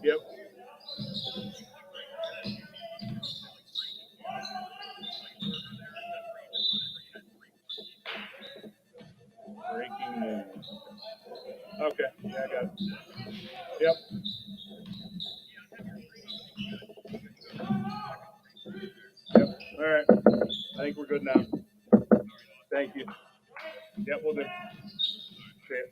Yep. Breaking news. Okay. Yeah, I got it. Yep. Yep. All right. I think we're good now. Thank you. Yep, we'll do. See ya.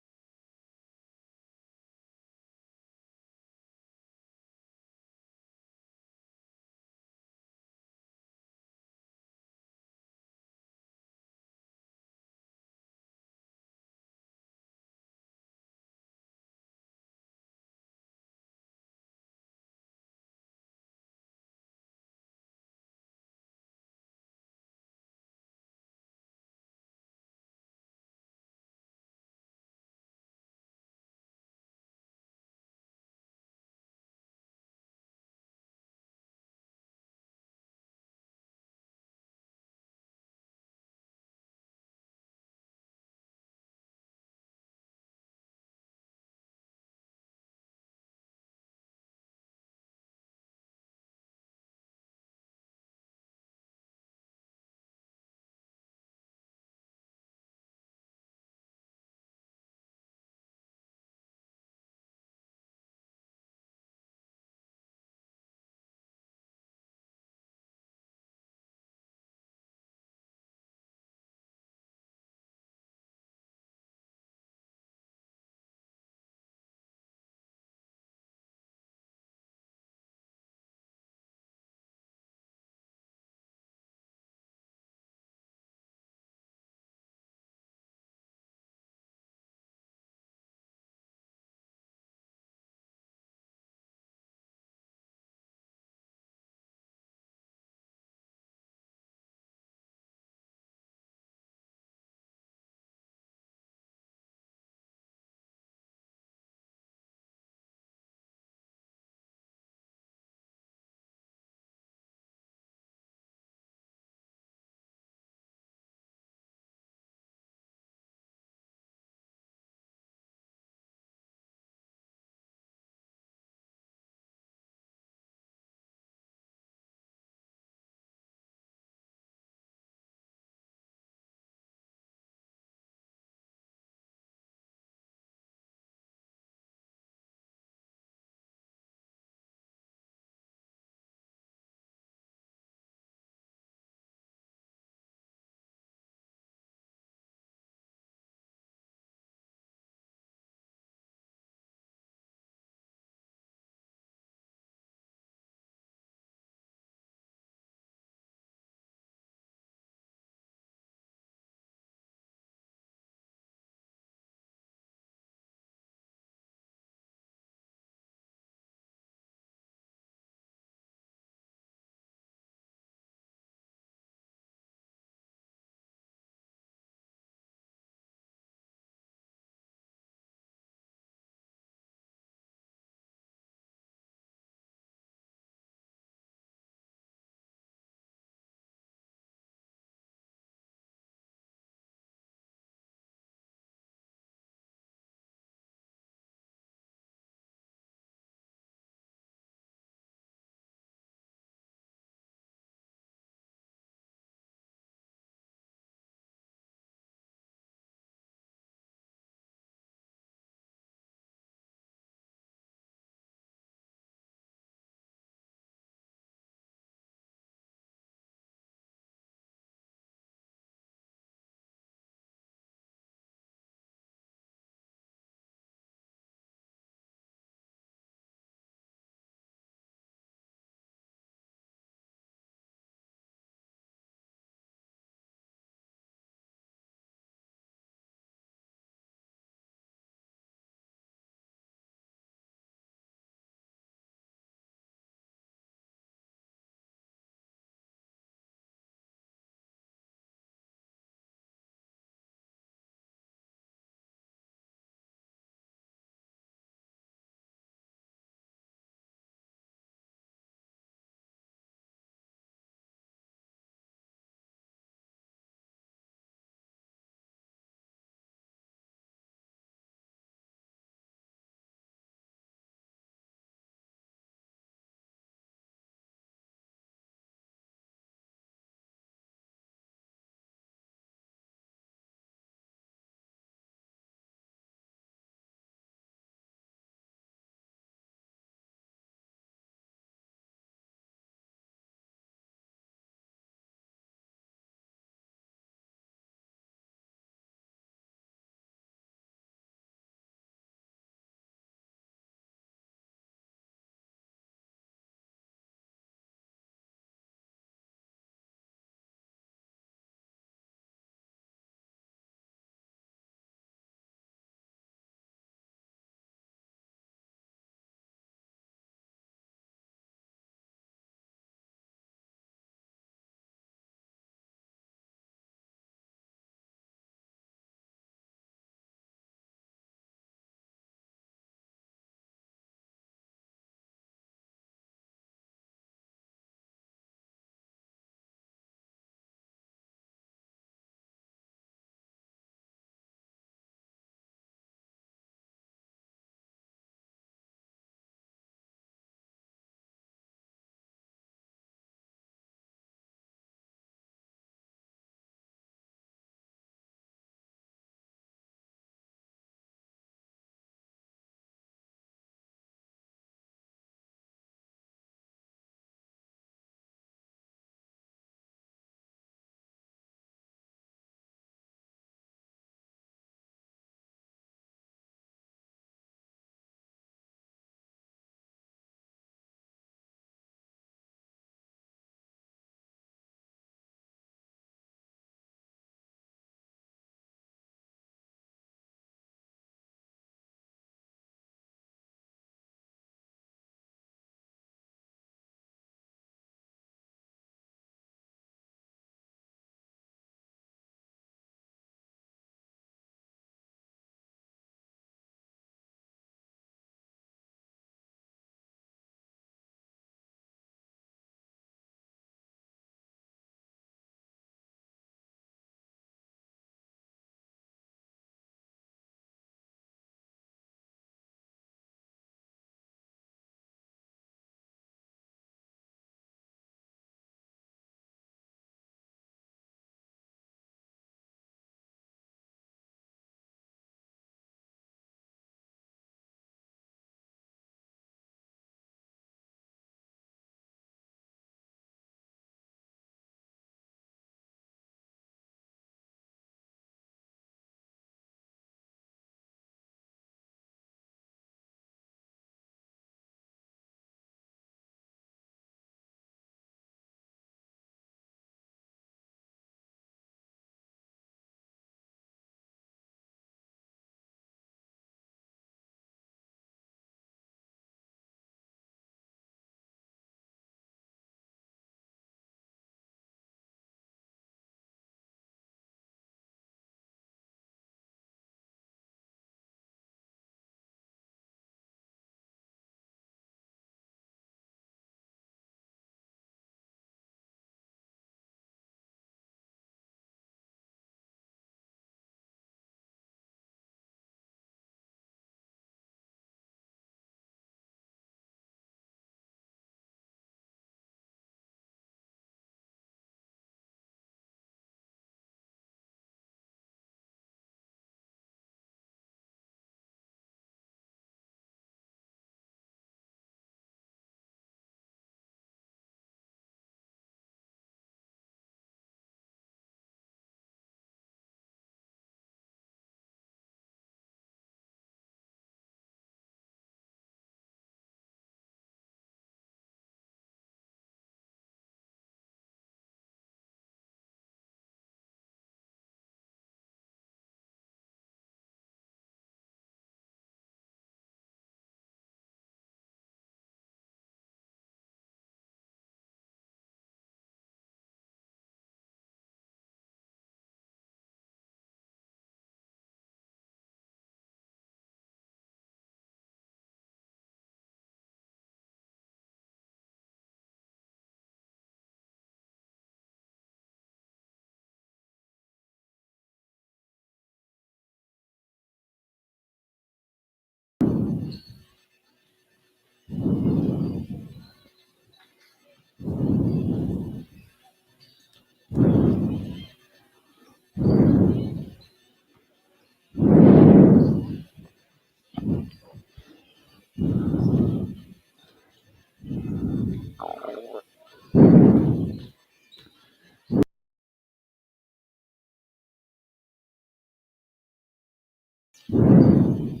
Good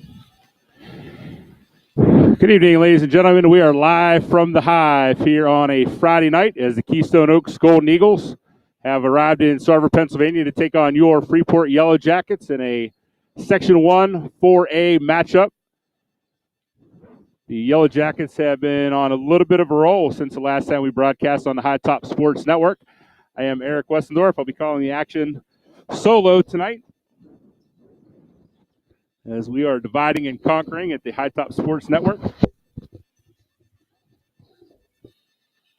evening, ladies and gentlemen. We are live from the Hive here on a Friday night as the Keystone Oaks Golden Eagles have arrived in Sarver, Pennsylvania to take on your Freeport Yellowjackets in a Section 1 4A matchup. The Yellowjackets have been on a little bit of a roll since the last time we broadcast on the High Top Sports Network. I am Eric Westendorf. I'll be calling the action solo tonight as we are dividing and conquering at the High Top Sports Network.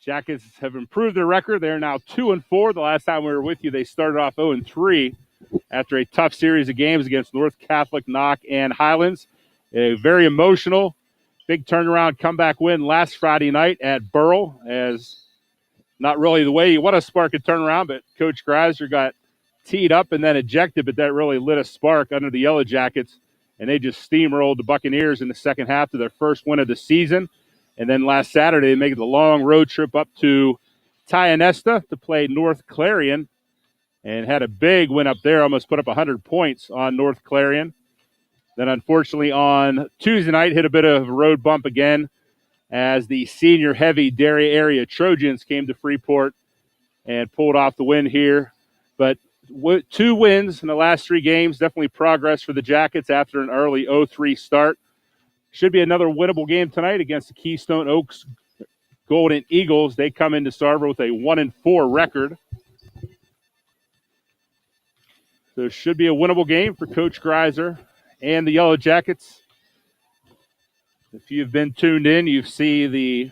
Jackets have improved their record. They are now 2-4. The last time we were with you, they started off 0-3 after a tough series of games against North Catholic, Knock, and Highlands. A very emotional, big turnaround comeback win last Friday night at Burrell, as not really the way you want to spark a turnaround, but Coach Greiser got teed up and then ejected, but that really lit a spark under the Yellowjackets, and they just steamrolled the Buccaneers in the second half to their first win of the season. And then last Saturday, they made the long road trip up to Tionesta to play North Clarion and had a big win up there, almost put up 100 points on North Clarion. Then unfortunately on Tuesday night, hit a bit of a road bump again as the senior heavy Dairy area Trojans came to Freeport and pulled off the win here. But 2 wins in the last 3 games, definitely progress for the Jackets after an early 0-3 start. Should be another winnable game tonight against the Keystone Oaks Golden Eagles. They come into Sarver with a 1-4 record. So it should be a winnable game for Coach Greiser and the Yellowjackets. If you've been tuned in, you see the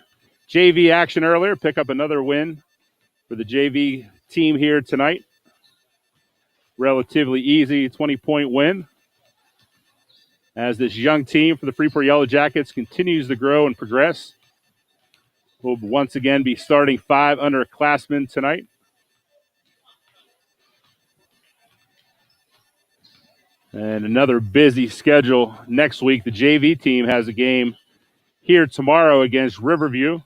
JV action earlier. Pick up another win for the JV team here tonight. Relatively easy 20-point win as this young team for the Freeport Yellowjackets continues to grow and progress. We'll once again be starting 5 underclassmen tonight. And another busy schedule next week. The JV team has a game here tomorrow against Riverview.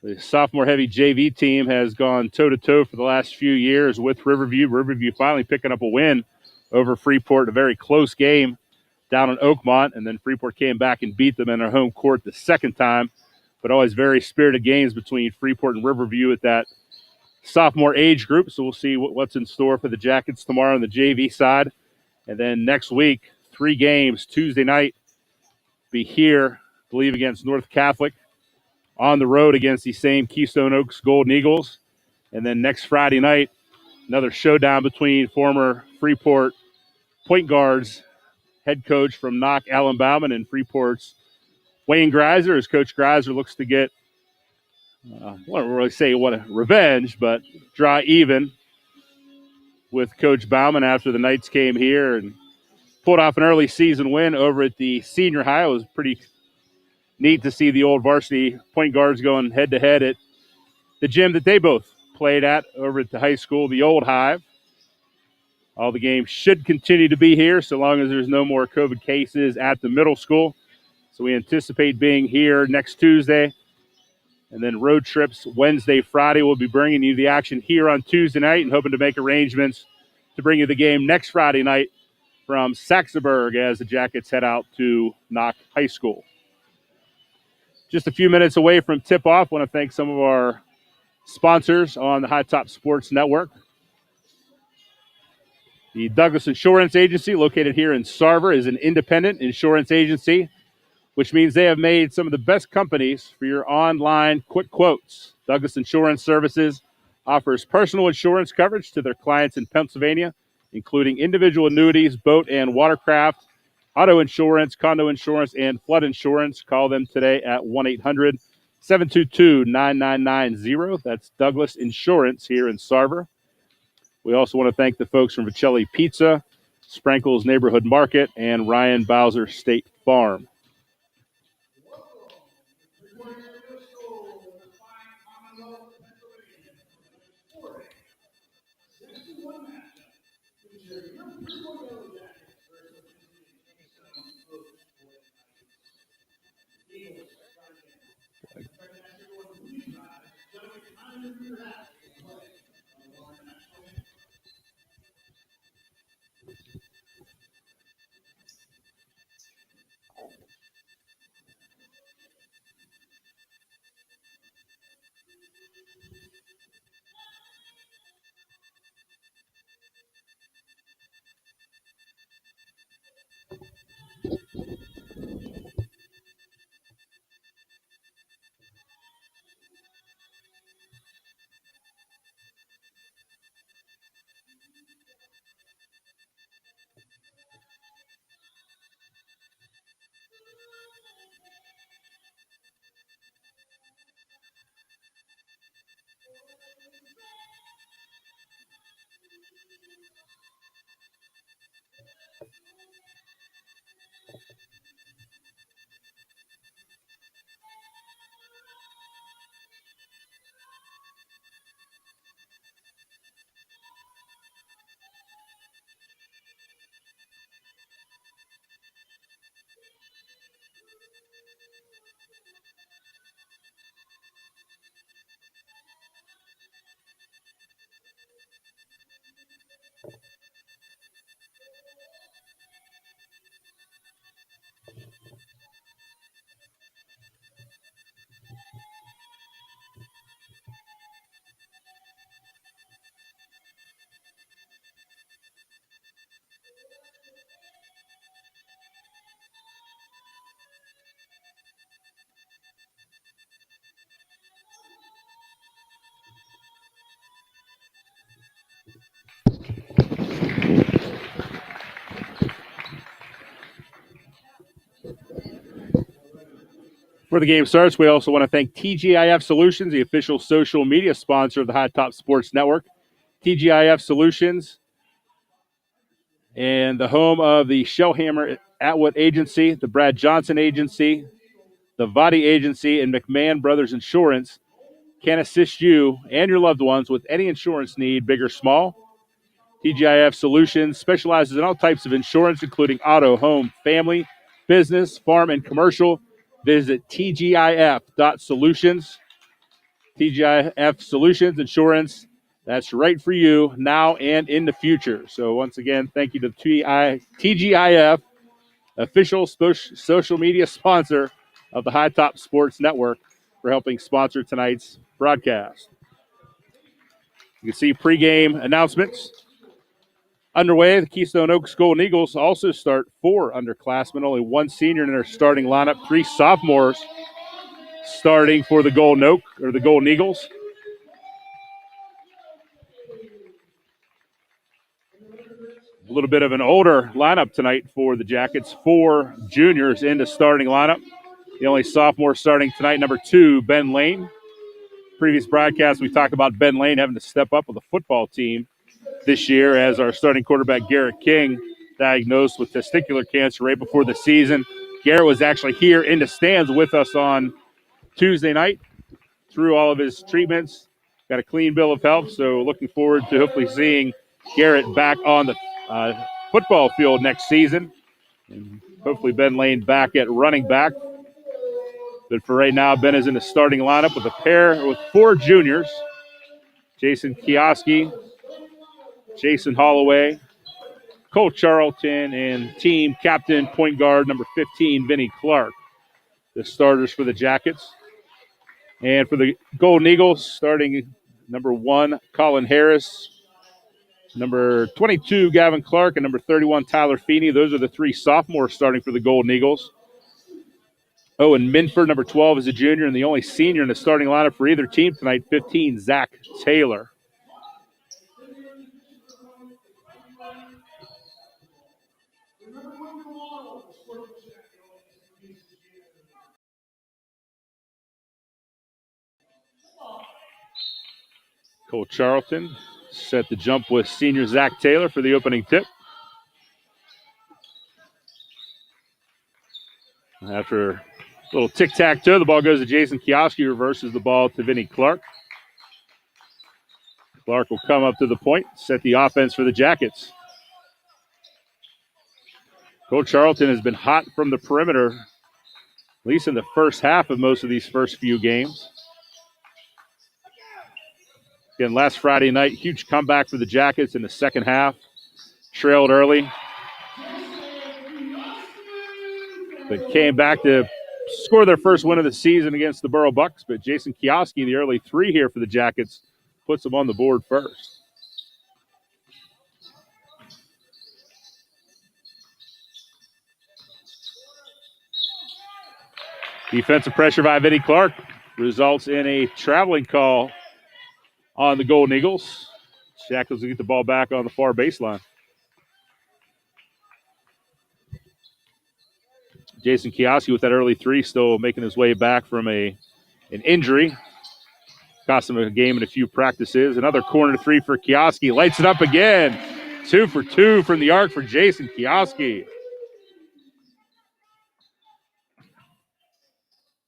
The sophomore-heavy JV team has gone toe-to-toe for the last few years with Riverview. Riverview finally picking up a win over Freeport, a very close game down in Oakmont, and then Freeport came back and beat them in their home court the second time. But always very spirited games between Freeport and Riverview at that sophomore age group. So we'll see what's in store for the Jackets tomorrow on the JV side. And then next week, 3 games. Tuesday night, be here, I believe, against North Catholic. On the road against the same Keystone Oaks Golden Eagles. And then next Friday night, another showdown between former Freeport point guards, head coach from Knock, Alan Bauman, and Freeport's Wayne Greiser, as Coach Greiser looks to get, I won't really say what a revenge, but draw even with Coach Bauman after the Knights came here and pulled off an early season win over at the senior high. It was pretty neat to see the old varsity point guards going head-to-head at the gym that they both played at over at the high school, the old Hive. All the games should continue to be here so long as there's no more COVID cases at the middle school. So we anticipate being here next Tuesday. And then road trips Wednesday, Friday. We'll be bringing you the action here on Tuesday night and hoping to make arrangements to bring you the game next Friday night from Saxonburg as the Jackets head out to Knock High School. Just a few minutes away from tip-off. I want to thank some of our sponsors on the High Top Sports Network. The Douglas Insurance Agency, located here in Sarver, is an independent insurance agency, which means they have made some of the best companies for your online quick quotes. Douglas Insurance Services offers personal insurance coverage to their clients in Pennsylvania, including individual annuities, boat and watercraft, auto insurance, condo insurance, and flood insurance. Call them today at 1-800-722-9990. That's Douglas Insurance here in Sarver. We also want to thank the folks from Vicelli Pizza, Sprankle's Neighborhood Market, and Ryan Bowser State Farm. Before the game starts, we also want to thank TGIF Solutions, the official social media sponsor of the High Top Sports Network. TGIF Solutions and the home of the Shellhammer Atwood Agency, the Brad Johnson Agency, the Vadi Agency, and McMahon Brothers Insurance can assist you and your loved ones with any insurance need, big or small. TGIF Solutions specializes in all types of insurance, including auto, home, family, business, farm, and commercial. Visit tgif.solutions. TGIF Solutions Insurance, that's right for you now and in the future. So once again, thank you to TGIF, official social media sponsor of the High Top Sports Network, for helping sponsor tonight's broadcast. You can see pregame announcements underway. The Keystone Oaks Golden Eagles also start 4 underclassmen, only 1 senior in their starting lineup, 3 sophomores starting for the Golden Eagles. A little bit of an older lineup tonight for the Jackets. 4 juniors in the starting lineup. The only sophomore starting tonight, number 2, Ben Lane. Previous broadcast, we talked about Ben Lane having to step up with the football team this year as our starting quarterback, Garrett King, diagnosed with testicular cancer right before the season. Garrett was actually here in the stands with us on Tuesday night through all of his treatments. Got a clean bill of health, so looking forward to hopefully seeing Garrett back on the football field next season. And hopefully Ben Lane back at running back. But for right now, Ben is in the starting lineup with 4 juniors. Jason Kioski, Jason Holloway, Cole Charlton, and team captain, point guard, number 15, Vinnie Clark. The starters for the Jackets. And for the Golden Eagles, starting number 1, Colin Harris, number 22, Gavin Clark, and number 31, Tyler Feeney. Those are the 3 sophomores starting for the Golden Eagles. Owen Minford, number 12, is a junior, and the only senior in the starting lineup for either team tonight, 15, Zach Taylor. Cole Charlton set the jump with senior Zach Taylor for the opening tip. After a little tic-tac-toe, the ball goes to Jason Kioski, reverses the ball to Vinnie Clark. Clark will come up to the point, set the offense for the Jackets. Cole Charlton has been hot from the perimeter, at least in the first half of most of these first few games. Again, last Friday night, huge comeback for the Jackets in the second half. Trailed early, but came back to score their first win of the season against the Borough Bucks. But Jason Kioski, the early 3 here for the Jackets, puts them on the board first. Defensive pressure by Vinnie Clark results in a traveling call on the Golden Eagles. Jackals will get the ball back on the far baseline. Jason Kioski with that early 3, still making his way back from an injury. Cost him a game and a few practices. Another corner 3 for Kioski. Lights it up again. 2 for 2 from the arc for Jason Kioski.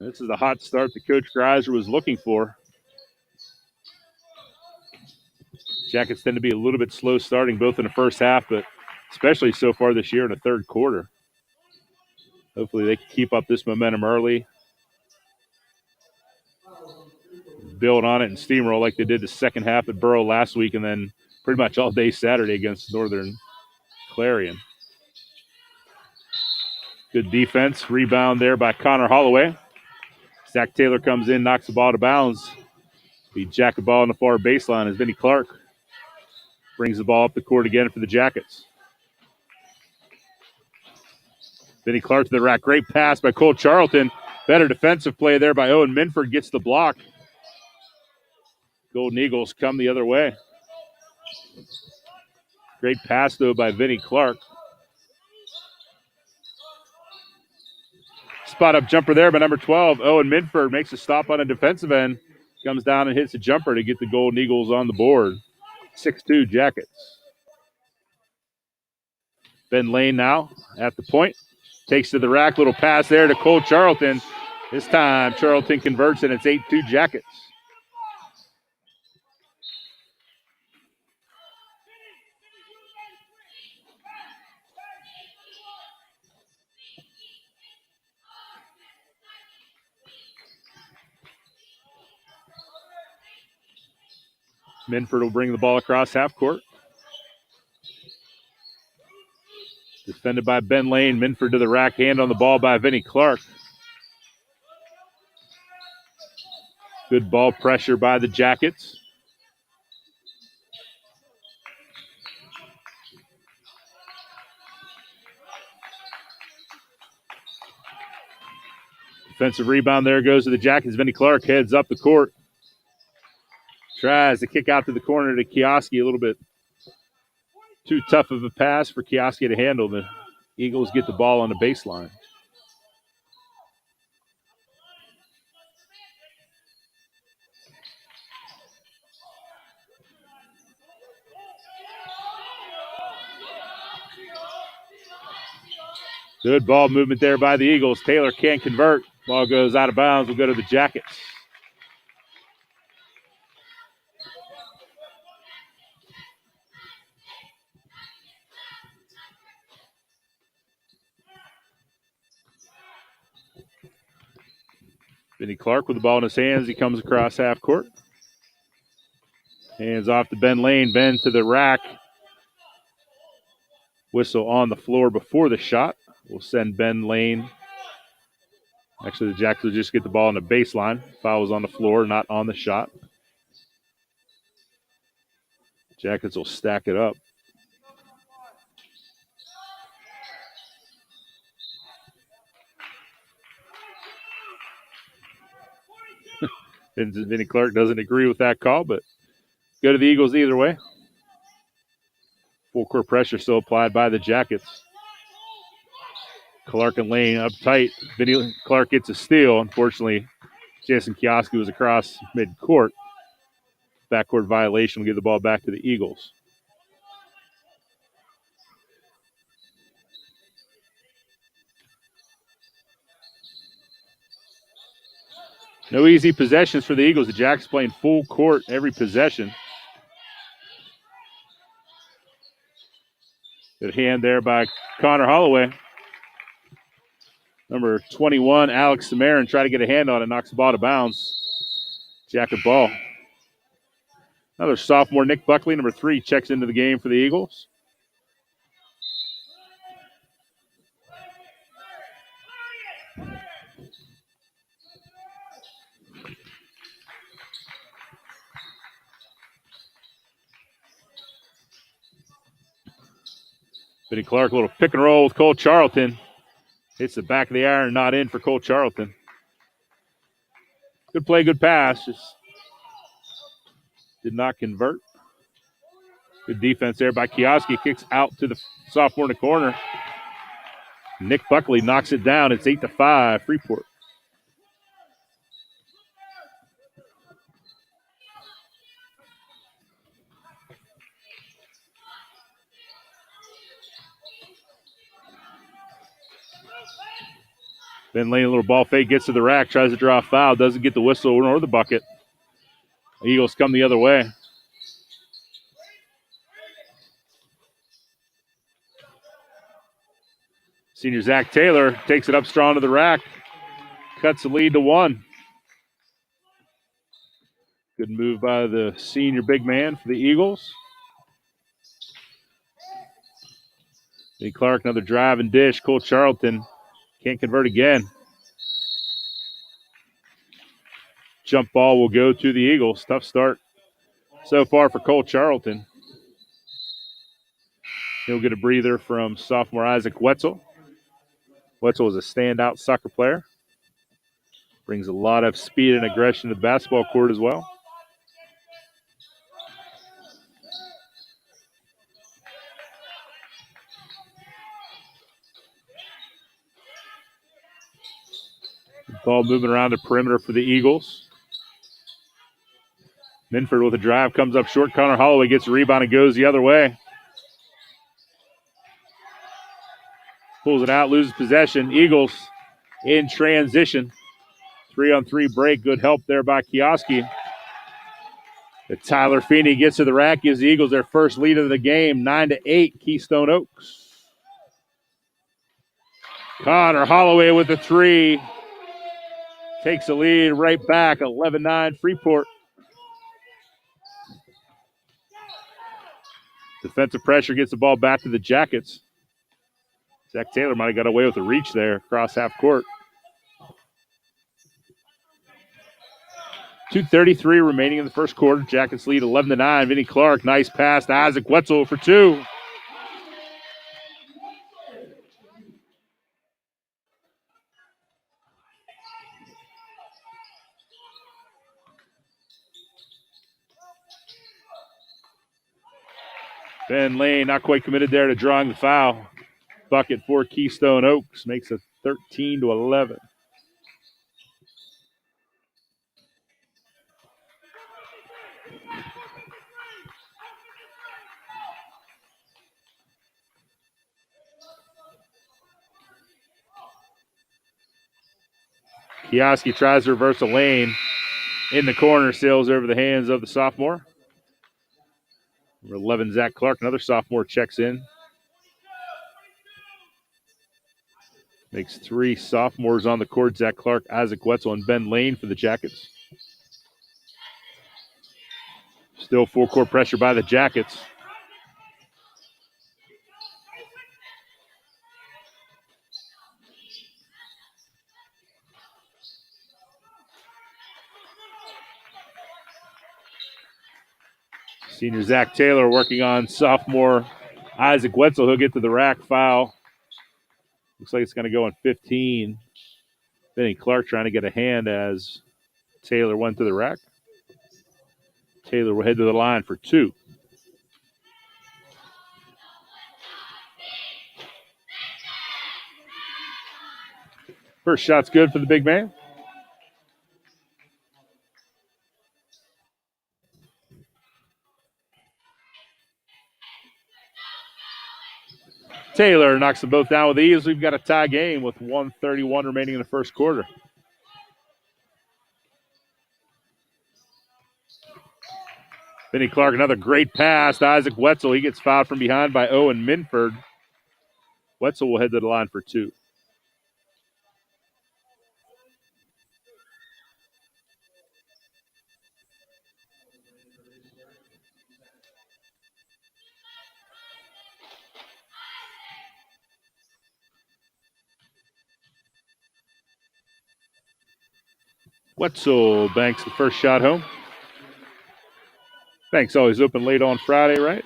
This is the hot start that Coach Greiser was looking for. Jackets tend to be a little bit slow starting both in the first half, but especially so far this year in the third quarter. Hopefully they can keep up this momentum early, build on it, and steamroll like they did the second half at Borough last week and then pretty much all day Saturday against Northern Clarion. Good defense. Rebound there by Connor Holloway. Zach Taylor comes in, knocks the ball out of bounds. The Jacket ball on the far baseline as Vinnie Clark brings the ball up the court again for the Jackets. Vinnie Clark to the rack. Great pass by Cole Charlton. Better defensive play there by Owen Minford. Gets the block. Golden Eagles come the other way. Great pass, though, by Vinnie Clark. spot up jumper there by number 12. Owen Minford makes a stop on a defensive end. Comes down and hits a jumper to get the Golden Eagles on the board. 6-2 Jackets. Ben Lane now at the point. Takes to the rack. Little pass there to Cole Charlton. This time Charlton converts and it's 8-2 Jackets. Minford will bring the ball across half court. Defended by Ben Lane. Minford to the rack. Hand on the ball by Vinnie Clark. Good ball pressure by the Jackets. Defensive rebound there goes to the Jackets. Vinnie Clark heads up the court. Tries to kick out to the corner to Kioski. A little bit too tough of a pass for Kioski to handle. The Eagles get the ball on the baseline. Good ball movement there by the Eagles. Taylor can't convert. Ball goes out of bounds. Will go to the Jackets. Vinnie Clark with the ball in his hands. He comes across half court. Hands off to Ben Lane. Ben to the rack. Whistle on the floor before the shot. We'll send Ben Lane. Actually, the Jackets will just get the ball on the baseline. Foul was on the floor, not on the shot. Jackets will stack it up. Vinnie Clark doesn't agree with that call, but go to the Eagles either way. Full court pressure still applied by the Jackets. Clark and Lane up tight. Vinnie Clark gets a steal. Unfortunately, Jason Kioski was across midcourt. Backcourt violation will give the ball back to the Eagles. No easy possessions for the Eagles. The Jacks playing full court every possession. Good hand there by Connor Holloway. Number 21, Alex Samarin, try to get a hand on it, knocks the ball out of bounds. Jacket ball. Another sophomore, Nick Buckley, number 3, checks into the game for the Eagles. Vinnie Clark, a little pick and roll with Cole Charlton. Hits the back of the iron, not in for Cole Charlton. Good play, good pass. Just did not convert. Good defense there by Kioski. Kicks out to the sophomore in the corner. Nick Buckley knocks it down. It's 8-5, Freeport. Ben Lane, a little ball fake, gets to the rack, tries to draw a foul, doesn't get the whistle nor the bucket. The Eagles come the other way. Senior Zach Taylor takes it up strong to the rack, cuts the lead to 1. Good move by the senior big man for the Eagles. Vinnie Clark, another drive and dish. Cole Charlton can't convert again. Jump ball will go to the Eagles. Tough start so far for Cole Charlton. He'll get a breather from sophomore Isaac Wetzel. Wetzel is a standout soccer player. Brings a lot of speed and aggression to the basketball court as well. Ball moving around the perimeter for the Eagles. Minford with a drive, comes up short. Connor Holloway gets a rebound and goes the other way. Pulls it out, loses possession. Eagles in transition. 3-on-3 break. Good help there by Kioski. Tyler Feeney gets to the rack, gives the Eagles their first lead of the game, 9-8, Keystone Oaks. Connor Holloway with the three. Takes the lead right back, 11-9 Freeport. Defensive pressure gets the ball back to the Jackets. Zach Taylor might have got away with a reach there across half court. 2:33 remaining in the first quarter. Jackets lead 11-9. Vinnie Clark, nice pass to Isaac Wetzel for two. Ben Lane not quite committed there to drawing the foul. Bucket for Keystone Oaks makes it 13-11. Kioski tries to reverse a lane in the corner, sails over the hands of the sophomore. Number 11, Zach Clark, another sophomore, checks in. Makes three sophomores on the court. Zach Clark, Isaac Wetzel, and Ben Lane for the Jackets. Still full court pressure by the Jackets. Senior Zach Taylor working on sophomore Isaac Wetzel. He'll get to the rack, foul. Looks like it's going to go on 15. Benny Clark trying to get a hand as Taylor went to the rack. Taylor will head to the line for two. First shot's good for the big man. Taylor knocks them both down with ease. We've got a tie game with 1:31 remaining in the first quarter. Benny Clark, another great pass to Isaac Wetzel. He gets fouled from behind by Owen Minford. Wetzel will head to the line for two. Wetzel banks the first shot home. Bank's always open late on Friday, right?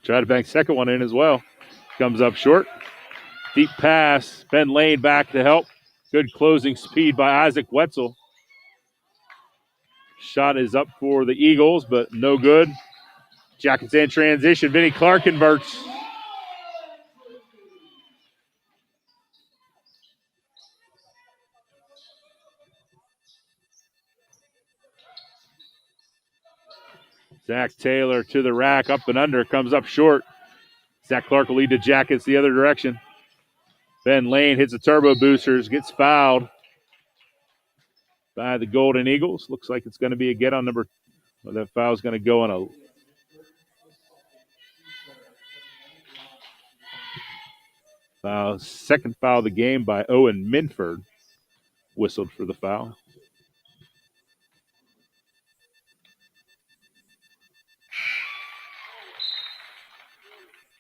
Try to bank second one in as well. Comes up short. Deep pass. Ben Lane back to help. Good closing speed by Isaac Wetzel. Shot is up for the Eagles, but no good. Jackets in transition. Vinnie Clark converts. Zach Taylor to the rack, up and under, comes up short. Zach Clark will lead the Jackets the other direction. Ben Lane hits the turbo boosters, gets fouled by the Golden Eagles. Looks like it's going to be a get on number. Well, that foul is going to go on a second foul of the game by Owen Minford. Whistled for the foul.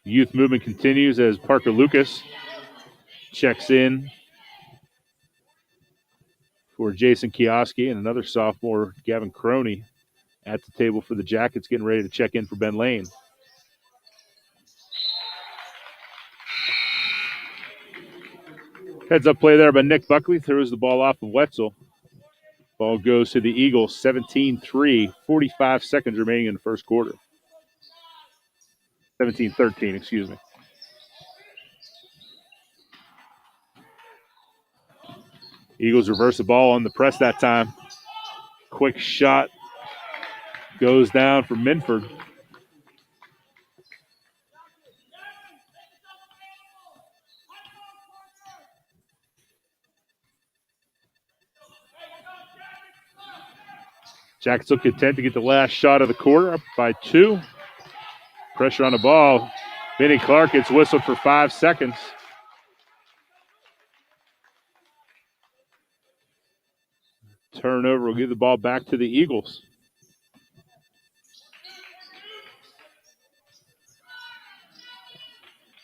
Youth movement continues as Parker Lucas checks in for Jason Kioski, and another sophomore, Gavin Croney, at the table for the Jackets, getting ready to check in for Ben Lane. Heads up play there by Nick Buckley. Throws the ball off of Wetzel. Ball goes to the Eagles, 17-3, 45 seconds remaining in the first quarter. 17-13, excuse me. Eagles reverse the ball on the press that time. Quick shot goes down for Minford. Jackets look content to get the last shot of the quarter, up by 2. Pressure on the ball. Vinnie Clark gets whistled for 5 seconds. Turnover will give the ball back to the Eagles.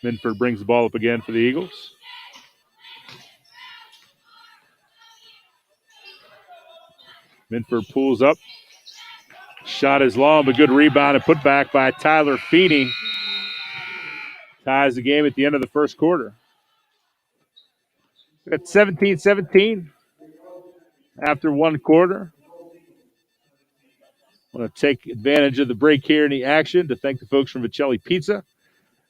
Minford brings the ball up again for the Eagles. Minford pulls up. Shot is long, but good rebound and put back by Tyler Feeney. Ties the game at the end of the first quarter. At 17-17 after one quarter. I want to take advantage of the break here in the action to thank the folks from Vicelli Pizza.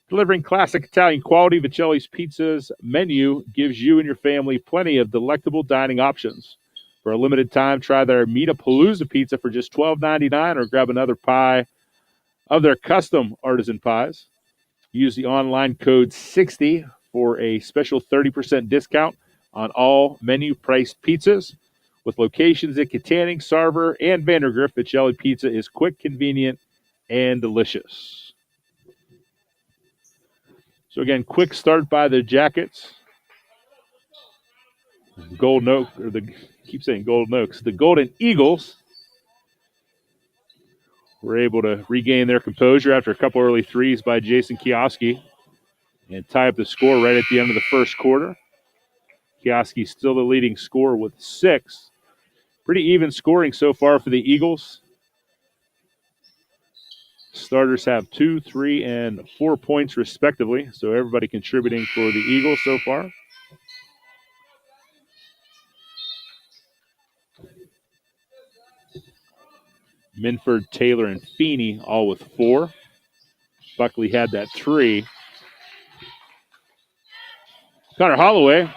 Delivering classic Italian quality, Vicelli's Pizza's menu gives you and your family plenty of delectable dining options. For a limited time, try their Meatapalooza pizza for just $12.99 or grab another pie of their custom artisan pies. Use the online code 60 for a special 30% discount on all menu-priced pizzas. With locations at Katanning, Sarver, and Vandergrift, Vicelli Pizza is quick, convenient, and delicious. So again, quick start by the Jackets. Golden Oaks. The Golden Eagles were able to regain their composure after a couple early threes by Jason Kioski and tie up the score right at the end of the first quarter. Kioski still the leading scorer with 6. Pretty even scoring so far for the Eagles. Starters have 2, 3, and 4 points respectively, so everybody contributing for the Eagles so far. Minford, Taylor, and Feeney all with 4. Buckley had that 3. Connor Holloway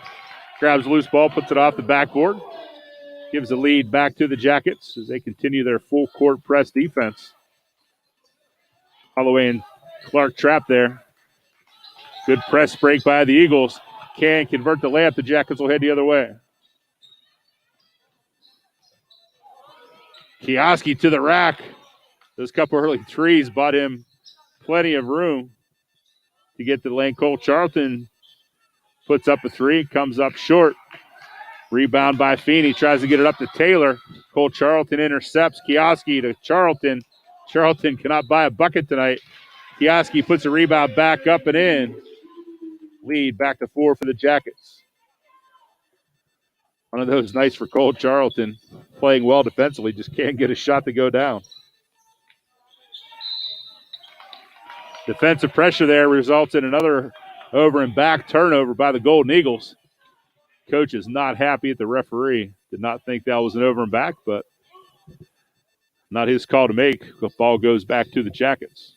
grabs a loose ball, puts it off the backboard. Gives the lead back to the Jackets as they continue their full court press defense. Holloway and Clark trapped there. Good press break by the Eagles. Can't convert the layup. The Jackets will head the other way. Kioski to the rack. Those couple early threes bought him plenty of room to get to the lane. Cole Charlton puts up a 3, comes up short. Rebound by Feeney, tries to get it up to Taylor. Cole Charlton intercepts Kioski to Charlton. Charlton cannot buy a bucket tonight. Kioski puts a rebound back up and in. Lead back to 4 for the Jackets. One of those nights for Cole Charlton, playing well defensively, just can't get a shot to go down. Defensive pressure there results in another over and back turnover by the Golden Eagles. Coach is not happy at the referee. Did not think that was an over and back, but not his call to make. The ball goes back to the Jackets.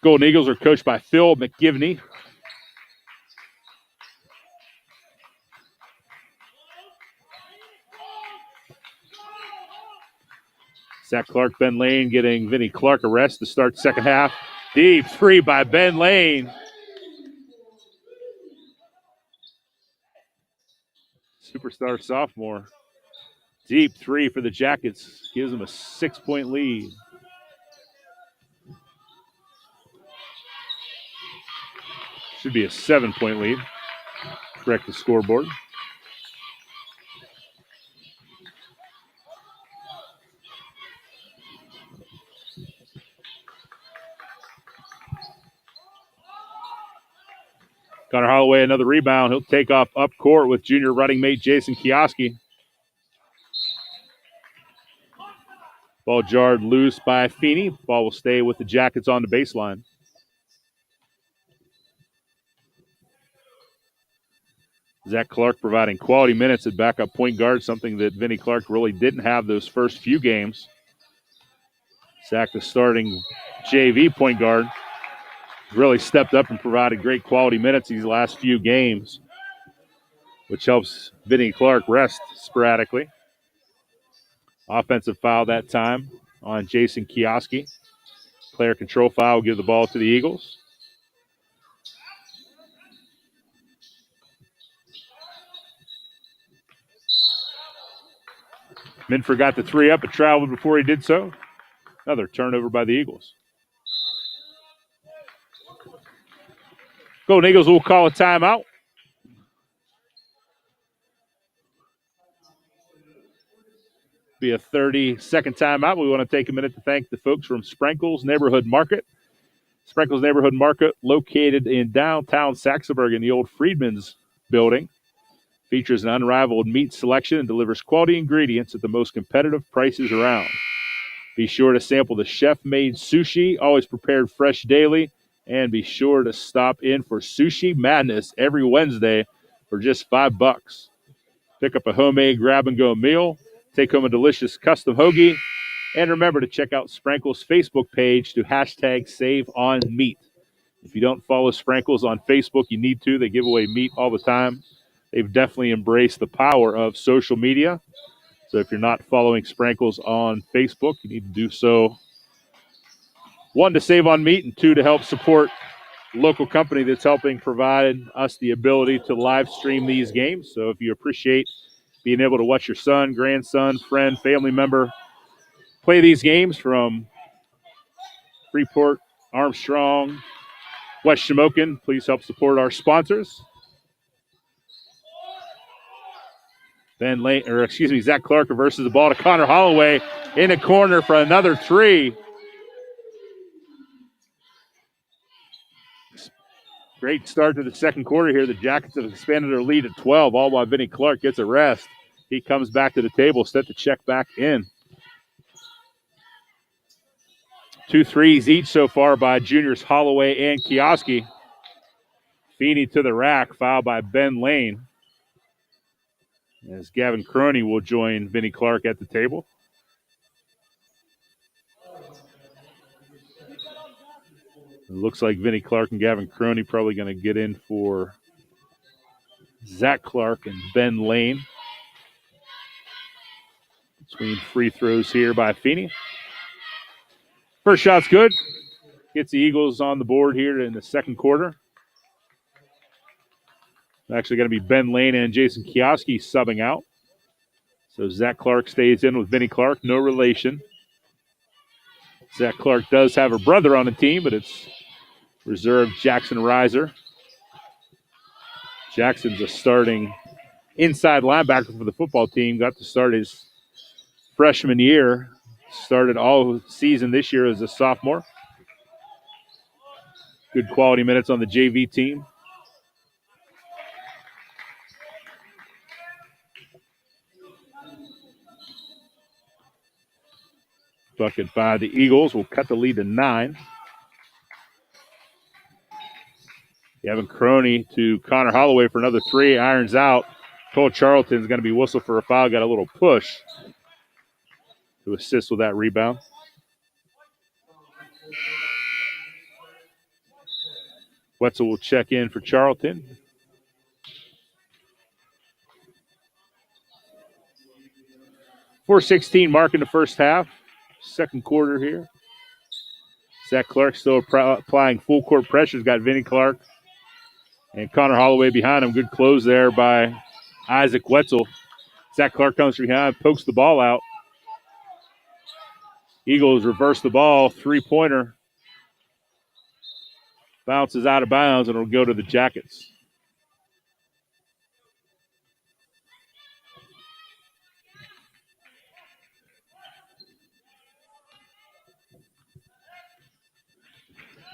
Golden Eagles are coached by Phil McGivney. Zach Clark, Ben Lane getting Vinnie Clark a rest to start the second half. Deep 3 by Ben Lane. Superstar sophomore. Deep 3 for the Jackets. Gives them a 6-point lead. Should be a 7-point lead. Correct the scoreboard. Connor Holloway, another rebound. He'll take off up court with junior running mate Jason Kioski. Ball jarred loose by Feeney. Ball will stay with the Jackets on the baseline. Zach Clark providing quality minutes at backup point guard, something that Vinnie Clark really didn't have those first few games. Zach, the starting JV point guard, really stepped up and provided great quality minutes these last few games, which helps Vinnie Clark rest sporadically. Offensive foul that time on Jason Kioski. Player control foul will give the ball to the Eagles. Minford got the three up, but traveled before he did so. Another turnover by the Eagles. Golden Eagles will call a timeout. Be a 30-second timeout. We want to take a minute to thank the folks from Sprinkles Neighborhood Market. Sprinkles Neighborhood Market, located in downtown Saxonburg in the old Freedman's building, features an unrivaled meat selection and delivers quality ingredients at the most competitive prices around. Be sure to sample the chef-made sushi, always prepared fresh daily, and be sure to stop in for Sushi Madness every Wednesday for just $5. Pick up a homemade grab-and-go meal, take home a delicious custom hoagie, and remember to check out Sprinkles' Facebook page to #SaveOnMeat. If you don't follow Sprinkles on Facebook, you need to. They give away meat all the time. They've definitely embraced the power of social media. So if you're not following Sprinkles on Facebook, you need to do so. One, to save on meat, and two, to help support local company that's helping provide us the ability to live stream these games. So if you appreciate being able to watch your son, grandson, friend, family member play these games from Freeport, Armstrong, West Shamokin, please help support our sponsors. Zach Clark reverses the ball to Connor Holloway in the corner for another three. Great start to the second quarter here. The Jackets have expanded their lead to 12, all while Vinnie Clark gets a rest. He comes back to the table, set to check back in. 2 threes each so far by juniors Holloway and Kioski. Feeney to the rack, fouled by Ben Lane. As Gavin Croney will join Vinnie Clark at the table. It looks like Vinnie Clark and Gavin Croney probably going to get in for Zach Clark and Ben Lane. Between free throws here by Feeney. First shot's good. Gets the Eagles on the board here in the second quarter. Actually going to be Ben Lane and Jason Kioski subbing out. So Zach Clark stays in with Vinnie Clark, no relation. Zach Clark does have a brother on the team, but it's reserved Jackson Reiser. Jackson's a starting inside linebacker for the football team. Got to start his freshman year. Started all season this year as a sophomore. Good quality minutes on the JV team. Bucket by the Eagles will cut the lead to 9. Gavin Croney to Connor Holloway for another three. Irons out. Cole Charlton's going to be whistled for a foul. Got a little push to assist with that rebound. Wetzel will check in for Charlton. .416 mark in the first half. Second quarter here. Zach Clark still applying full court pressure. He's got Vinnie Clark and Connor Holloway behind him. Good close there by Isaac Wetzel. Zach Clark comes from behind, pokes the ball out. Eagles reverse the ball. Three-pointer. Bounces out of bounds, and it'll go to the Jackets.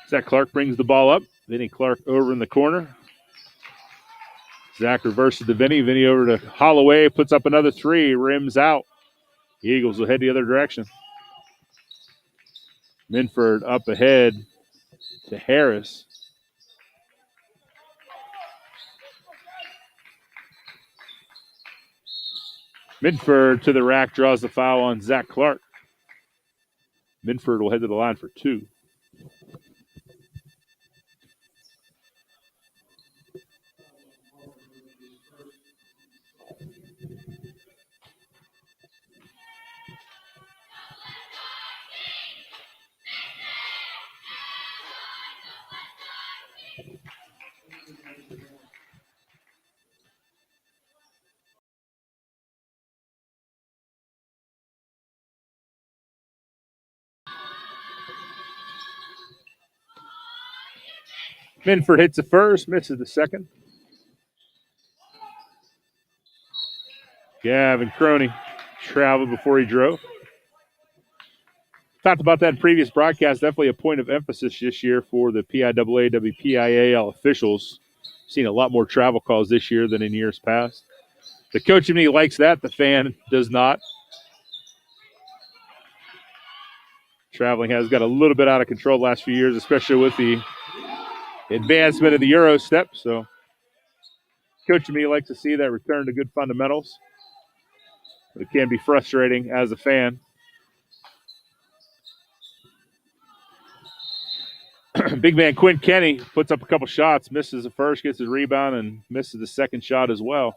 Zach Clark brings the ball up. Vinnie Clark over in the corner. Zach reverses to Vinnie. Vinnie over to Holloway. Puts up another three. Rims out. The Eagles will head the other direction. Minford up ahead to Harris. Minford to the rack, draws the foul on Zach Clark. Minford will head to the line for 2. Minford hits the first, misses the second. Gavin Croney traveled before he drove. Talked about that in previous broadcast. Definitely a point of emphasis this year for the PIAA, WPIAL officials. Seen a lot more travel calls this year than in years past. The coach in me likes that. The fan does not. Traveling has got a little bit out of control the last few years, especially with the advancement of the Euro step. So coach in me likes to see that return to good fundamentals. But it can be frustrating as a fan. Big man Quinn Kenny puts up a couple shots, misses the first, gets his rebound, and misses the second shot as well.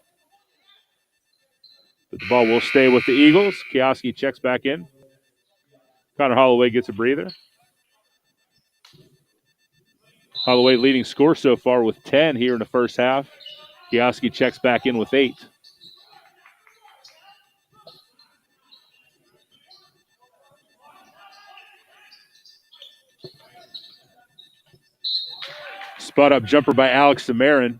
But the ball will stay with the Eagles. Kioski checks back in. Connor Holloway gets a breather. Holloway leading score so far with 10 here in the first half. Kioski checks back in with 8. Spot up jumper by Alex Samarin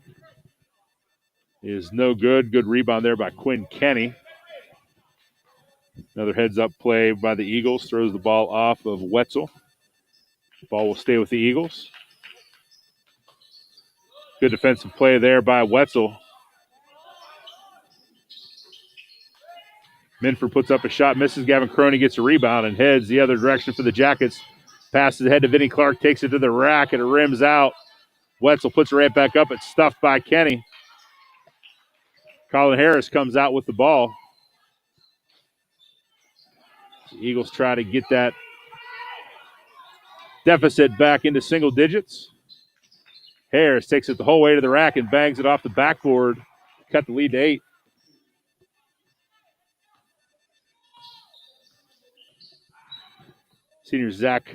is no good. Good rebound there by Quinn Kenny. Another heads-up play by the Eagles. Throws the ball off of Wetzel. Ball will stay with the Eagles. Good defensive play there by Wetzel. Minford puts up a shot, misses. Gavin Croney gets a rebound and heads the other direction for the Jackets. Passes ahead to Vinnie Clark, takes it to the rack, and it rims out. Wetzel puts it right back up. It's stuffed by Kenny. Colin Harris comes out with the ball. The Eagles try to get that deficit back into single digits. Harris takes it the whole way to the rack and bangs it off the backboard. Cut the lead to 8. Senior Zach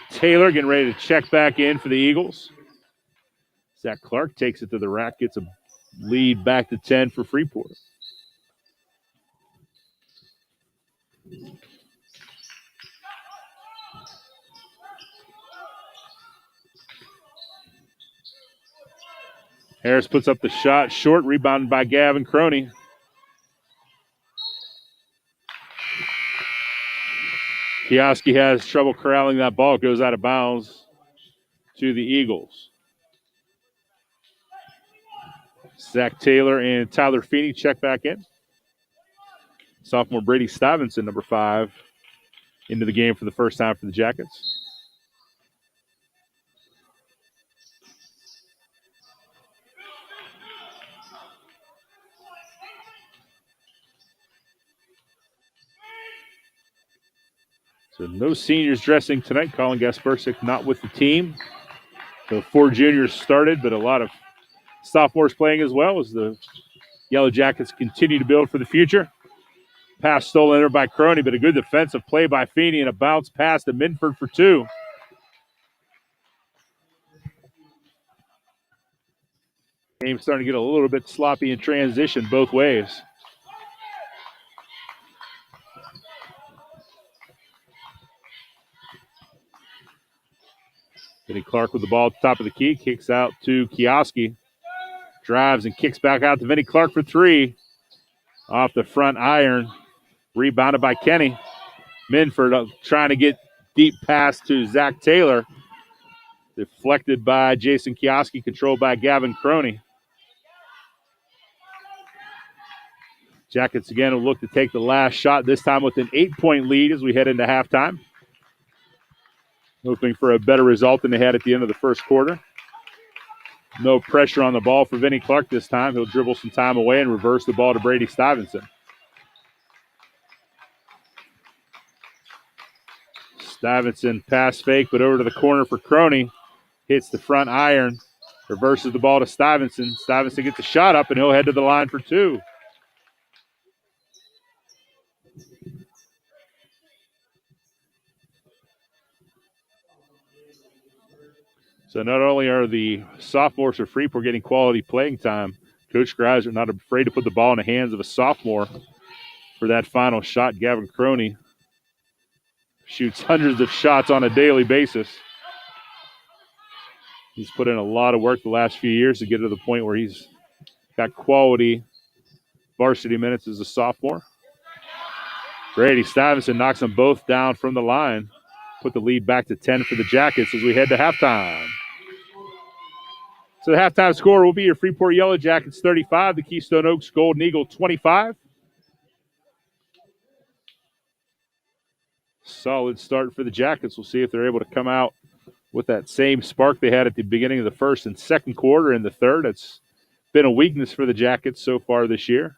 Taylor getting ready to check back in for the Eagles. Zach Clark takes it to the rack, gets a lead back to 10 for Freeport. Harris puts up the shot, short, rebounded by Gavin Croney. Kioski has trouble corralling that ball. It goes out of bounds to the Eagles. Zach Taylor and Tyler Feeney check back in. Sophomore Brady Stevenson, number 5, into the game for the first time for the Jackets. So no seniors dressing tonight. Colin Gaspersic not with the team. So 4 juniors started, but a lot of sophomores playing as well as the Yellowjackets continue to build for the future. Pass stolen there by Croney, but a good defensive play by Feeney and a bounce pass to Minford for 2. Game starting to get a little bit sloppy in transition both ways. Vinnie Clark with the ball at the top of the key, kicks out to Kioski. Drives and kicks back out to Vinnie Clark for 3. Off the front iron. Rebounded by Kenny. Minford trying to get deep pass to Zach Taylor. Deflected by Jason Kioski, controlled by Gavin Croney. Jackets again will look to take the last shot, this time with an 8-point lead as we head into halftime. Hoping for a better result than they had at the end of the first quarter. No pressure on the ball for Vinnie Clark this time. He'll dribble some time away and reverse the ball to Brady Stevenson. Stuyvesant pass fake, but over to the corner for Crony. Hits the front iron. Reverses the ball to Stuyvesant. Stuyvesant gets a shot up, and he'll head to the line for two. So not only are the sophomores for Freeport getting quality playing time, Coach Greiser not afraid to put the ball in the hands of a sophomore for that final shot. Gavin Crony shoots hundreds of shots on a daily basis. He's put in a lot of work the last few years to get to the point where he's got quality varsity minutes as a sophomore. Grady Stuyvesant knocks them both down from the line. Put the lead back to 10 for the Jackets as we head to halftime. So the halftime score will be your Freeport Yellowjackets 35, the Keystone Oaks Golden Eagle 25. Solid start for the Jackets. We'll see if they're able to come out with that same spark they had at the beginning of the first and second quarter and the third. It's been a weakness for the Jackets so far this year.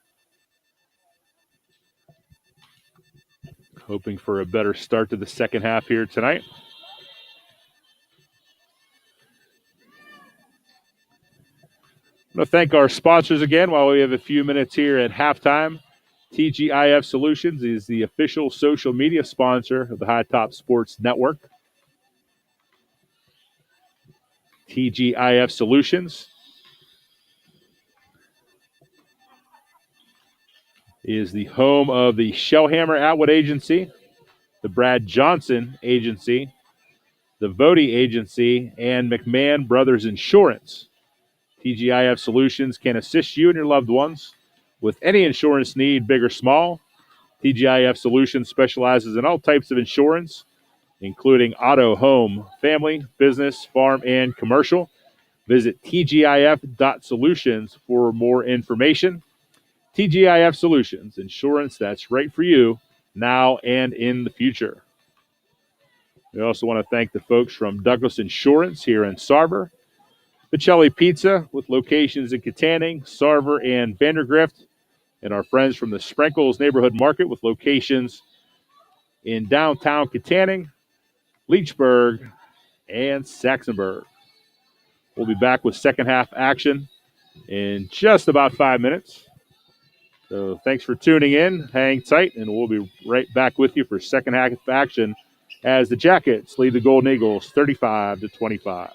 Hoping for a better start to the second half here tonight. I want to thank our sponsors again while we have a few minutes here at halftime. TGIF Solutions is the official social media sponsor of the High Top Sports Network. TGIF Solutions is the home of the Shellhammer Atwood Agency, the Brad Johnson Agency, the Vody Agency, and McMahon Brothers Insurance. TGIF Solutions can assist you and your loved ones with any insurance need, big or small. TGIF Solutions specializes in all types of insurance, including auto, home, family, business, farm, and commercial. Visit tgif.solutions for more information. TGIF Solutions, insurance that's right for you now and in the future. We also want to thank the folks from Douglas Insurance here in Sarver. Pacelli Pizza with locations in Katanning, Sarver, and Vandergrift. And our friends from the Sprinkles Neighborhood Market with locations in downtown Katanning, Leechburg, and Saxonburg. We'll be back with second half action in just about 5 minutes. So thanks for tuning in. Hang tight, and we'll be right back with you for second half action as the Jackets lead the Golden Eagles 35-25.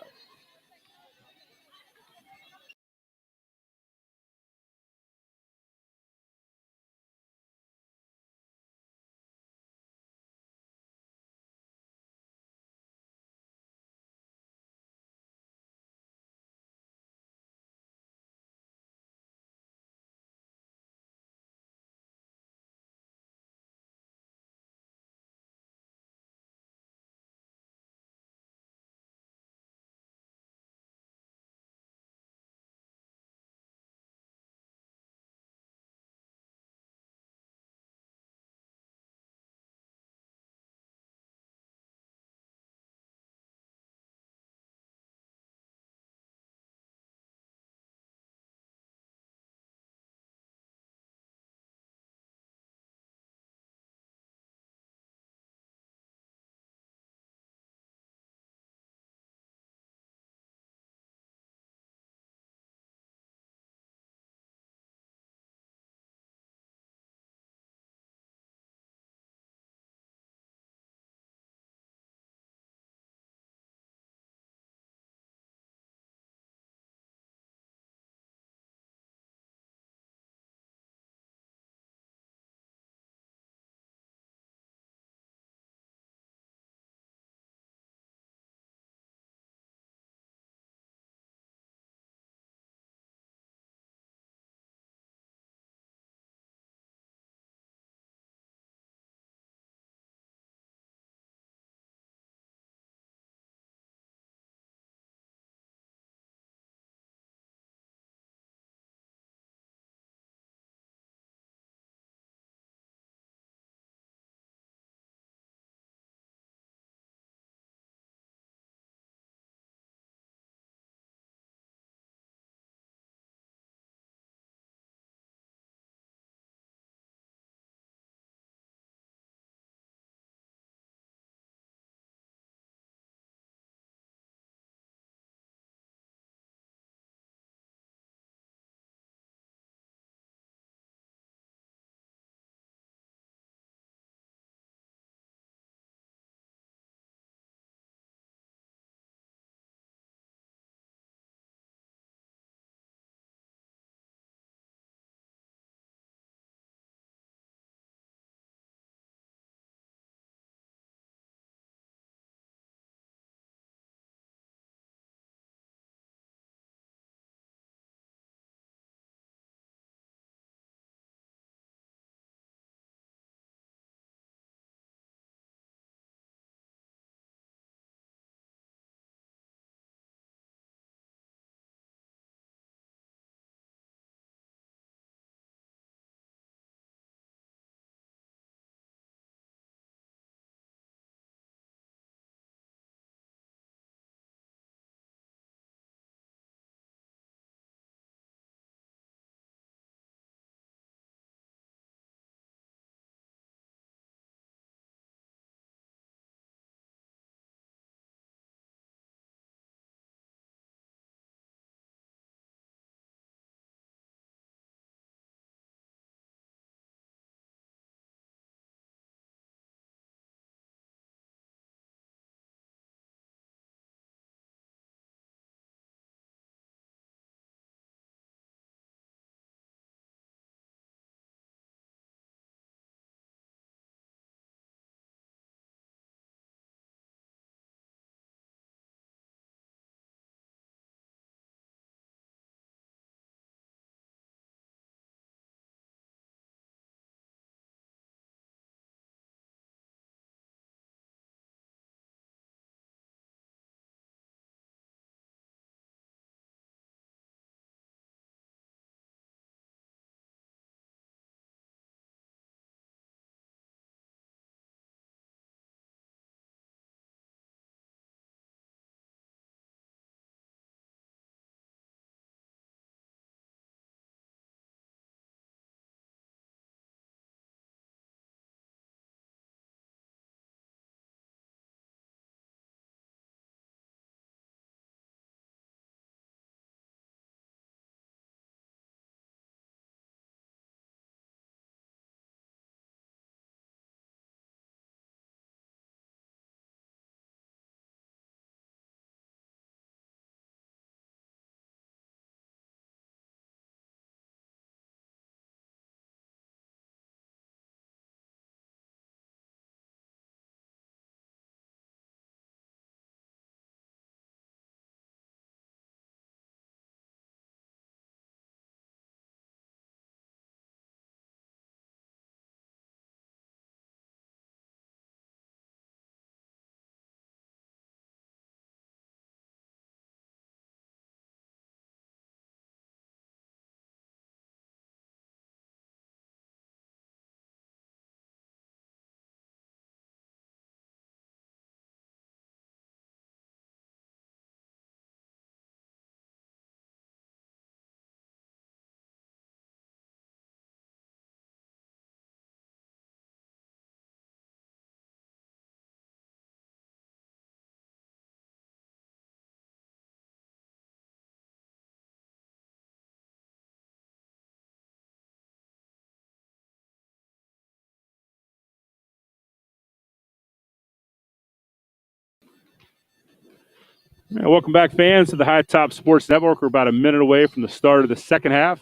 Right, welcome back, fans, to the High Top Sports Network. We're about a minute away from the start of the second half.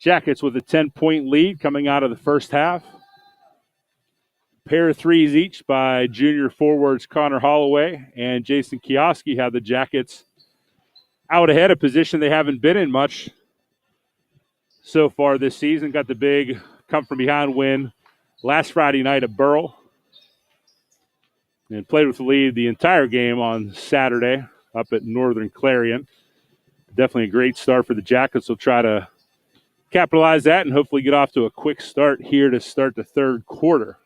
Jackets with a 10-point lead coming out of the first half. Pair of threes each by junior forwards Connor Holloway and Jason Kioski have the Jackets out ahead, a position they haven't been in much so far this season. Got the big come-from-behind win last Friday night at Burrell and played with the lead the entire game on Saturday up at Northern Clarion. Definitely a great start for the Jackets. They'll try to capitalize that and hopefully get off to a quick start here to start the third quarter.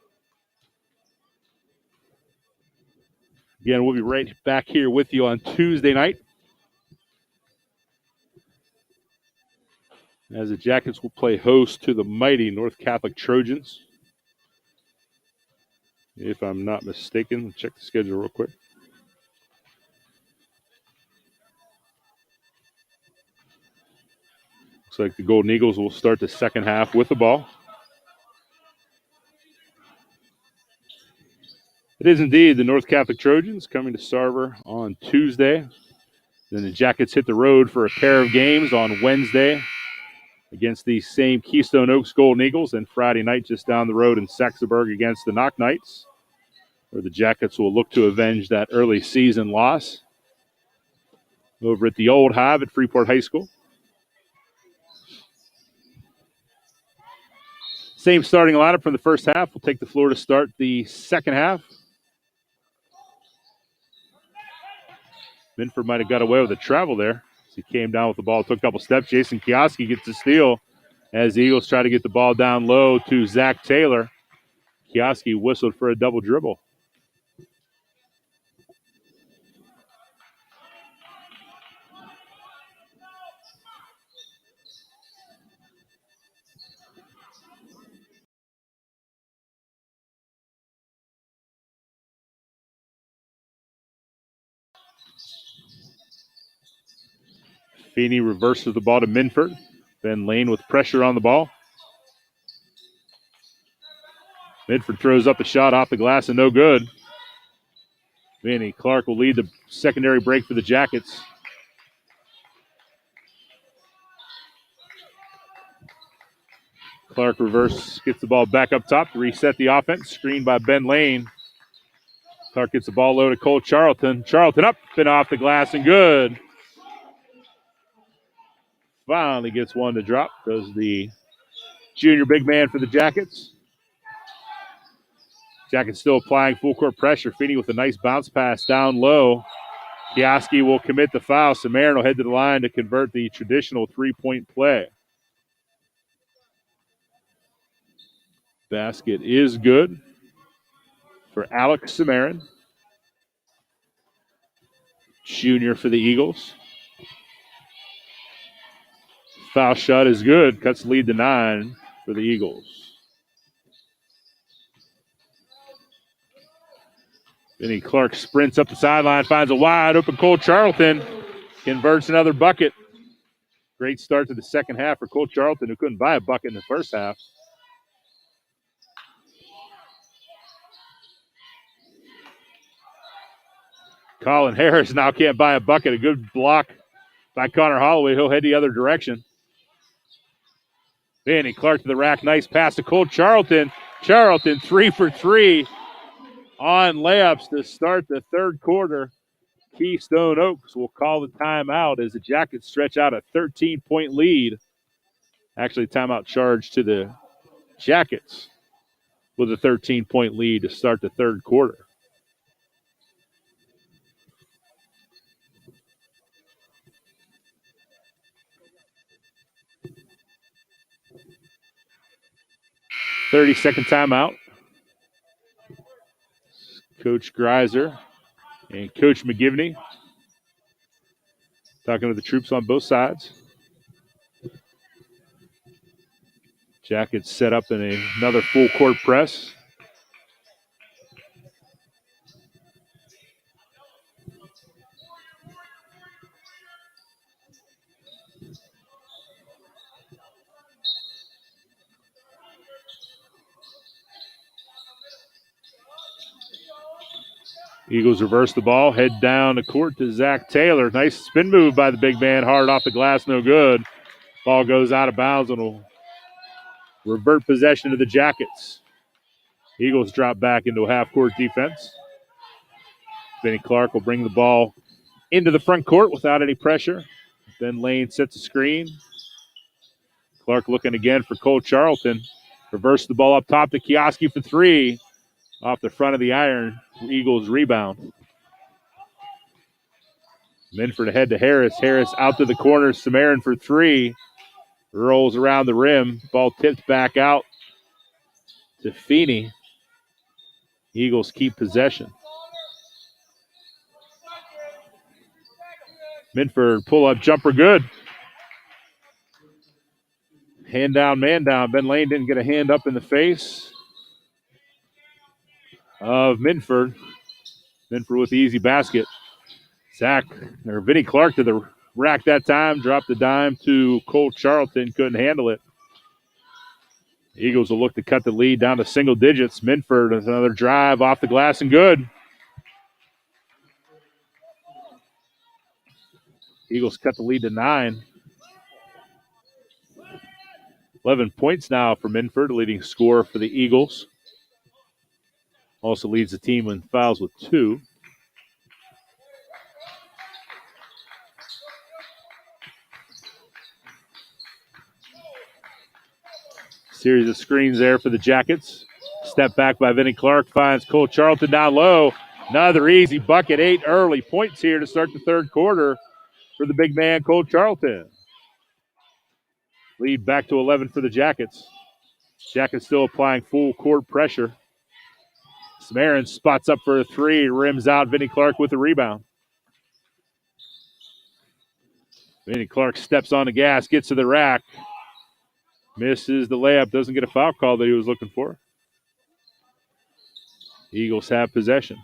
Again, we'll be right back here with you on Tuesday night as the Jackets will play host to the mighty North Catholic Trojans. If I'm not mistaken, let's check the schedule real quick. Looks like the Golden Eagles will start the second half with the ball. It is indeed the North Catholic Trojans coming to Sarver on Tuesday. Then the Jackets hit the road for a pair of games on Wednesday against the same Keystone Oaks Golden Eagles, and Friday night just down the road in Saxonburg against the Knock Knights, where the Jackets will look to avenge that early season loss over at the Old Hive at Freeport High School. Same starting lineup from the first half. We'll take the floor to start the second half. Minford might have got away with a travel there. As he came down with the ball, took a couple steps. Jason Kioski gets the steal as the Eagles try to get the ball down low to Zach Taylor. Kioski whistled for a double dribble. Feeney reverses the ball to Minford. Ben Lane with pressure on the ball. Minford throws up a shot off the glass and no good. Vinny Clark will lead the secondary break for the Jackets. Clark reverse, gets the ball back up top to reset the offense. Screened by Ben Lane. Clark gets the ball low to Cole Charlton. Charlton up and off the glass and good. Finally gets one to drop. Does the junior big man for the Jackets. Jackets still applying full court pressure. Feeney with a nice bounce pass down low. Kioski will commit the foul. Samarin will head to the line to convert the traditional three-point play. Basket is good for Alex Samarin, junior for the Eagles. Foul shot is good. Cuts the lead to 9 for the Eagles. Vinny Clark sprints up the sideline, finds a wide open Cole Charlton, converts another bucket. Great start to the second half for Cole Charlton, who couldn't buy a bucket in the first half. Colin Harris now can't buy a bucket. A good block by Connor Holloway. He'll head the other direction. Vinny Clark to the rack. Nice pass to Cole Charlton. Charlton 3 for 3 on layups to start the third quarter. Keystone Oaks will call the timeout as the Jackets stretch out a 13-point lead. Actually, timeout charge to the Jackets with a 13-point lead to start the third quarter. "30-second timeout." Coach Greiser and Coach McGivney talking to the troops on both sides. Jackets set up in another full court press. Eagles reverse the ball, head down the court to Zach Taylor. Nice spin move by the big man, hard off the glass, no good. Ball goes out of bounds and will revert possession to the Jackets. Eagles drop back into a half-court defense. Benny Clark will bring the ball into the front court without any pressure. Ben Lane sets a screen. Clark looking again for Cole Charlton. Reverse the ball up top to Kioski for three. Off the front of the iron. Eagles rebound. Minford ahead to Harris. Harris out to the corner. Samarin for three. Rolls around the rim. Ball tipped back out to Feeney. Eagles keep possession. Minford pull-up jumper good. Hand down, man down. Ben Lane didn't get a hand up in the face of Minford. Minford with the easy basket. Vinny Clark to the rack that time. Dropped the dime to Cole Charlton. Couldn't handle it. Eagles will look to cut the lead down to single digits. Minford with another drive off the glass and good. Eagles cut the lead to 9. 11 points now for Minford, leading scorer for the Eagles. Also leads the team in fouls with 2. Series of screens there for the Jackets. Step back by Vinny Clark, finds Cole Charlton down low. Another easy bucket, 8 early points here to start the third quarter for the big man, Cole Charlton. Lead back to 11 for the Jackets. Jackets still applying full court pressure. Samarin spots up for a three, rims out. Vinny Clark with the rebound. Vinny Clark steps on the gas, gets to the rack. Misses the layup, doesn't get a foul call that he was looking for. Eagles have possession.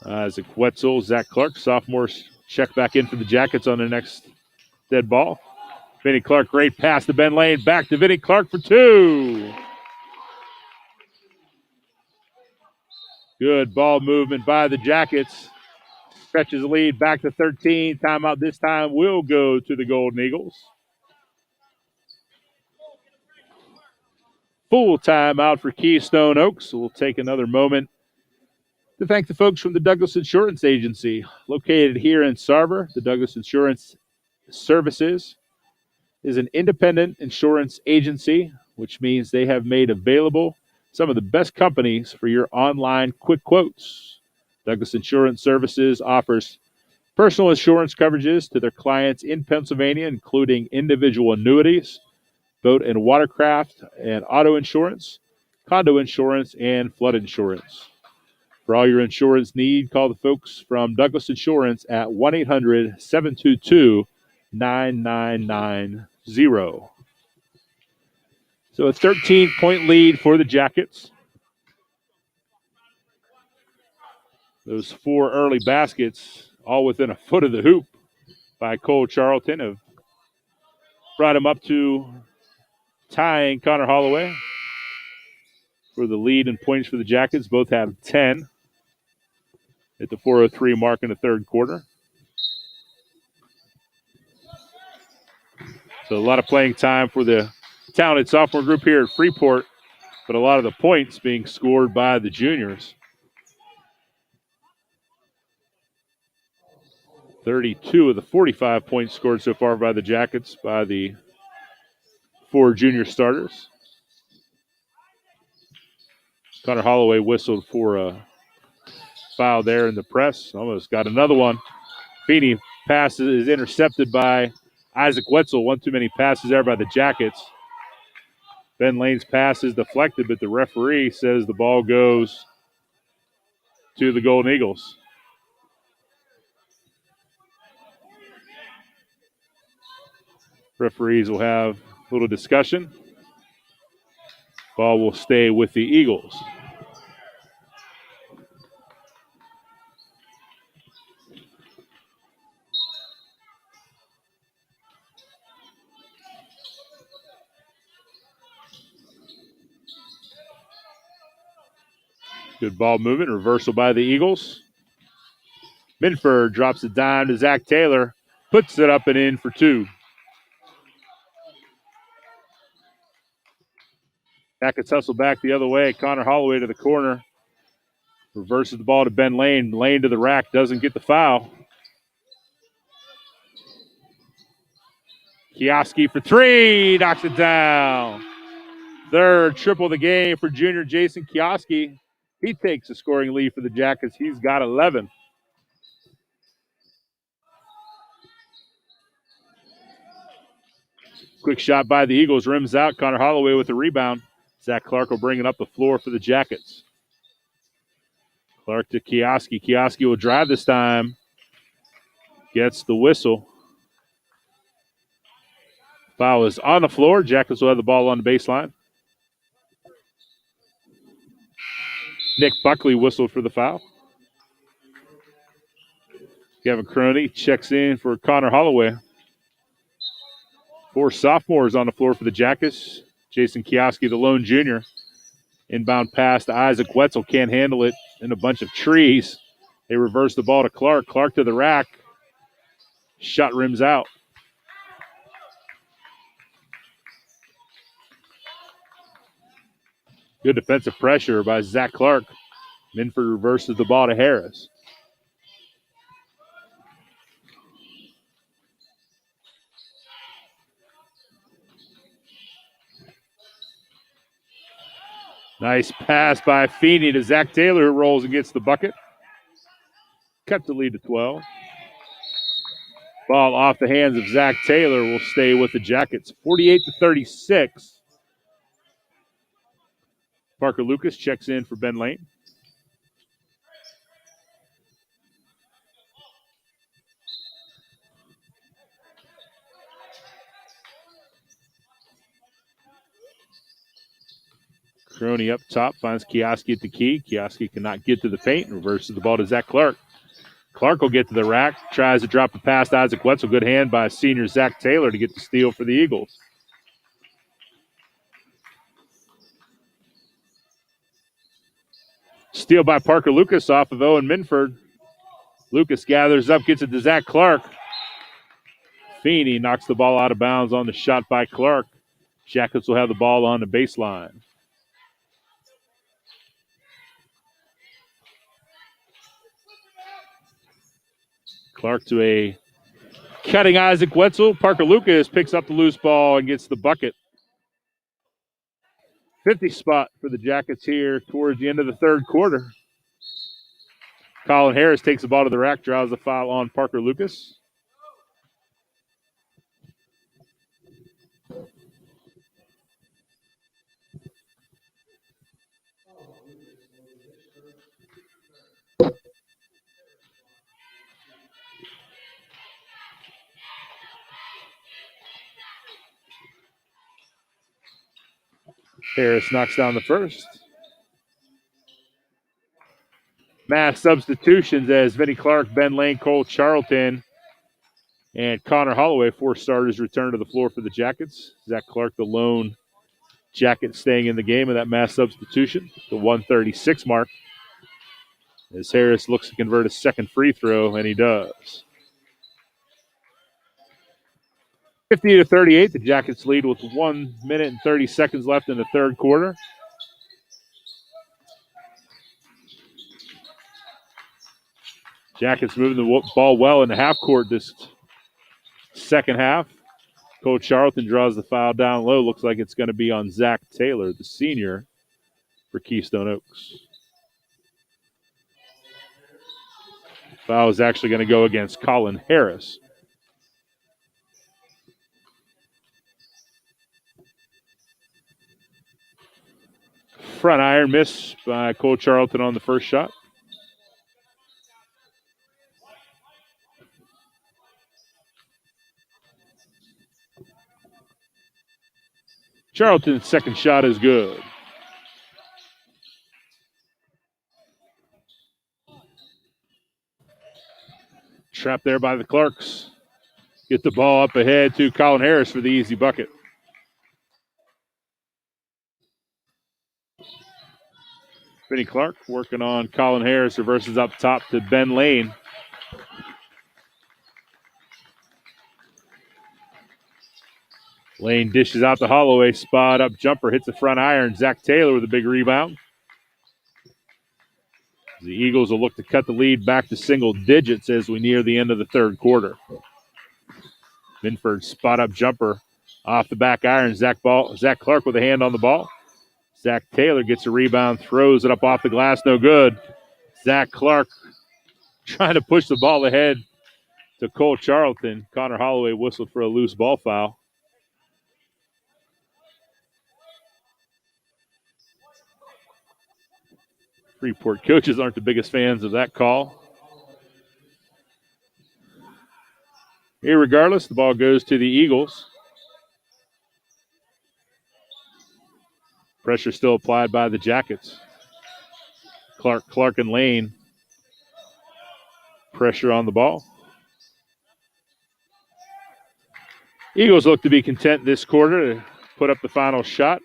Isaac Wetzel, Zach Clark, sophomores check back in for the Jackets on their next dead ball. Vinny Clark, great pass to Ben Lane. Back to Vinny Clark for 2. Good ball movement by the Jackets. Stretches the lead back to 13. Timeout this time will go to the Golden Eagles. Full timeout for Keystone Oaks. We'll take another moment to thank the folks from the Douglas Insurance Agency. Located here in Sarver, the Douglas Insurance Services is an independent insurance agency, which means they have made available some of the best companies for your online quick quotes. Douglas Insurance Services offers personal insurance coverages to their clients in Pennsylvania, including individual annuities, boat and watercraft and auto insurance, condo insurance, and flood insurance. For all your insurance need, call the folks from Douglas Insurance at 1-800-722-9990. So a 13-point lead for the Jackets. Those 4 early baskets, all within a foot of the hoop by Cole Charlton, have brought him up to tying Connor Holloway for the lead in points for the Jackets. Both have 10 at the 4:03 mark in the third quarter. So a lot of playing time for the talented sophomore group here at Freeport, but a lot of the points being scored by the juniors. 32 of the 45 points scored so far by the Jackets by the 4 junior starters. Connor Holloway whistled for a foul there in the press. Almost got another one. Feeney pass is intercepted by Isaac Wetzel. One too many passes there by the Jackets. Ben Lane's pass is deflected, but the referee says the ball goes to the Golden Eagles. Referees will have a little discussion. Ball will stay with the Eagles. Good ball movement. Reversal by the Eagles. Minford drops it down to Zach Taylor. Puts it up and in for two. Jackets hustle back the other way. Connor Holloway to the corner. Reverses the ball to Ben Lane. Lane to the rack. Doesn't get the foul. Kioski for three. Knocks it down. Third triple of the game for junior Jason Kioski. He takes a scoring lead for the Jackets. He's got 11. Quick shot by the Eagles. Rims out. Connor Holloway with the rebound. Zach Clark will bring it up the floor for the Jackets. Clark to Kioski. Kioski will drive this time. Gets the whistle. Foul is on the floor. Jackets will have the ball on the baseline. Nick Buckley whistled for the foul. Kevin Croney checks in for Connor Holloway. 4 sophomores on the floor for the Jackets. Jason Kioski, the lone junior. Inbound pass to Isaac Wetzel. Can't handle it in a bunch of trees. They reverse the ball to Clark. Clark to the rack. Shot rims out. Good defensive pressure by Zach Clark. Minford reverses the ball to Harris. Nice pass by Feeney to Zach Taylor, who rolls and gets the bucket. Cut the lead to 12. Ball off the hands of Zach Taylor will stay with the Jackets. 48-36. Parker Lucas checks in for Ben Lane. Croney up top, finds Kioski at the key. Kioski cannot get to the paint, reverses the ball to Zach Clark. Clark will get to the rack, tries to drop a pass to Isaac Wetzel. Good hand by senior Zach Taylor to get the steal for the Eagles. Steal by Parker Lucas off of Owen Minford. Lucas gathers up, gets it to Zach Clark. Feeney knocks the ball out of bounds on the shot by Clark. Jackets will have the ball on the baseline. Clark to a cutting Isaac Wetzel. Parker Lucas picks up the loose ball and gets the bucket. 50 spot for the Jackets here towards the end of the third quarter. Colin Harris takes the ball to the rack, draws the foul on Parker Lucas. Harris knocks down the first. Mass substitutions as Vinnie Clark, Ben Lane, Cole Charlton, and Connor Holloway, 4 starters, return to the floor for the Jackets. Zach Clark, the lone Jacket, staying in the game of that mass substitution, the 1:36 mark. As Harris looks to convert a second free throw, and he does. 50-38, the Jackets lead with 1 minute and 30 seconds left in the third quarter. Jackets moving the ball well in the half court this second half. Coach Charlton draws the foul down low. Looks like it's going to be on Zach Taylor, the senior, for Keystone Oaks. Foul is actually going to go against Colin Harris. Front iron miss by Cole Charlton on the first shot. Charlton's second shot is good. Trapped there by the Clarks. Get the ball up ahead to Colin Harris for the easy bucket. Finney Clark working on Colin Harris, reverses up top to Ben Lane. Lane dishes out to Holloway, spot up jumper, hits the front iron. Zach Taylor with a big rebound. The Eagles will look to cut the lead back to single digits as we near the end of the third quarter. Minford spot up jumper off the back iron. Zach Clark with a hand on the ball. Zach Taylor gets a rebound, throws it up off the glass, no good. Zach Clark trying to push the ball ahead to Cole Charlton. Connor Holloway whistled for a loose ball foul. Freeport coaches aren't the biggest fans of that call. Irregardless, the ball goes to the Eagles. Pressure still applied by the Jackets. Clark and Lane. Pressure on the ball. Eagles look to be content this quarter to put up the final shot.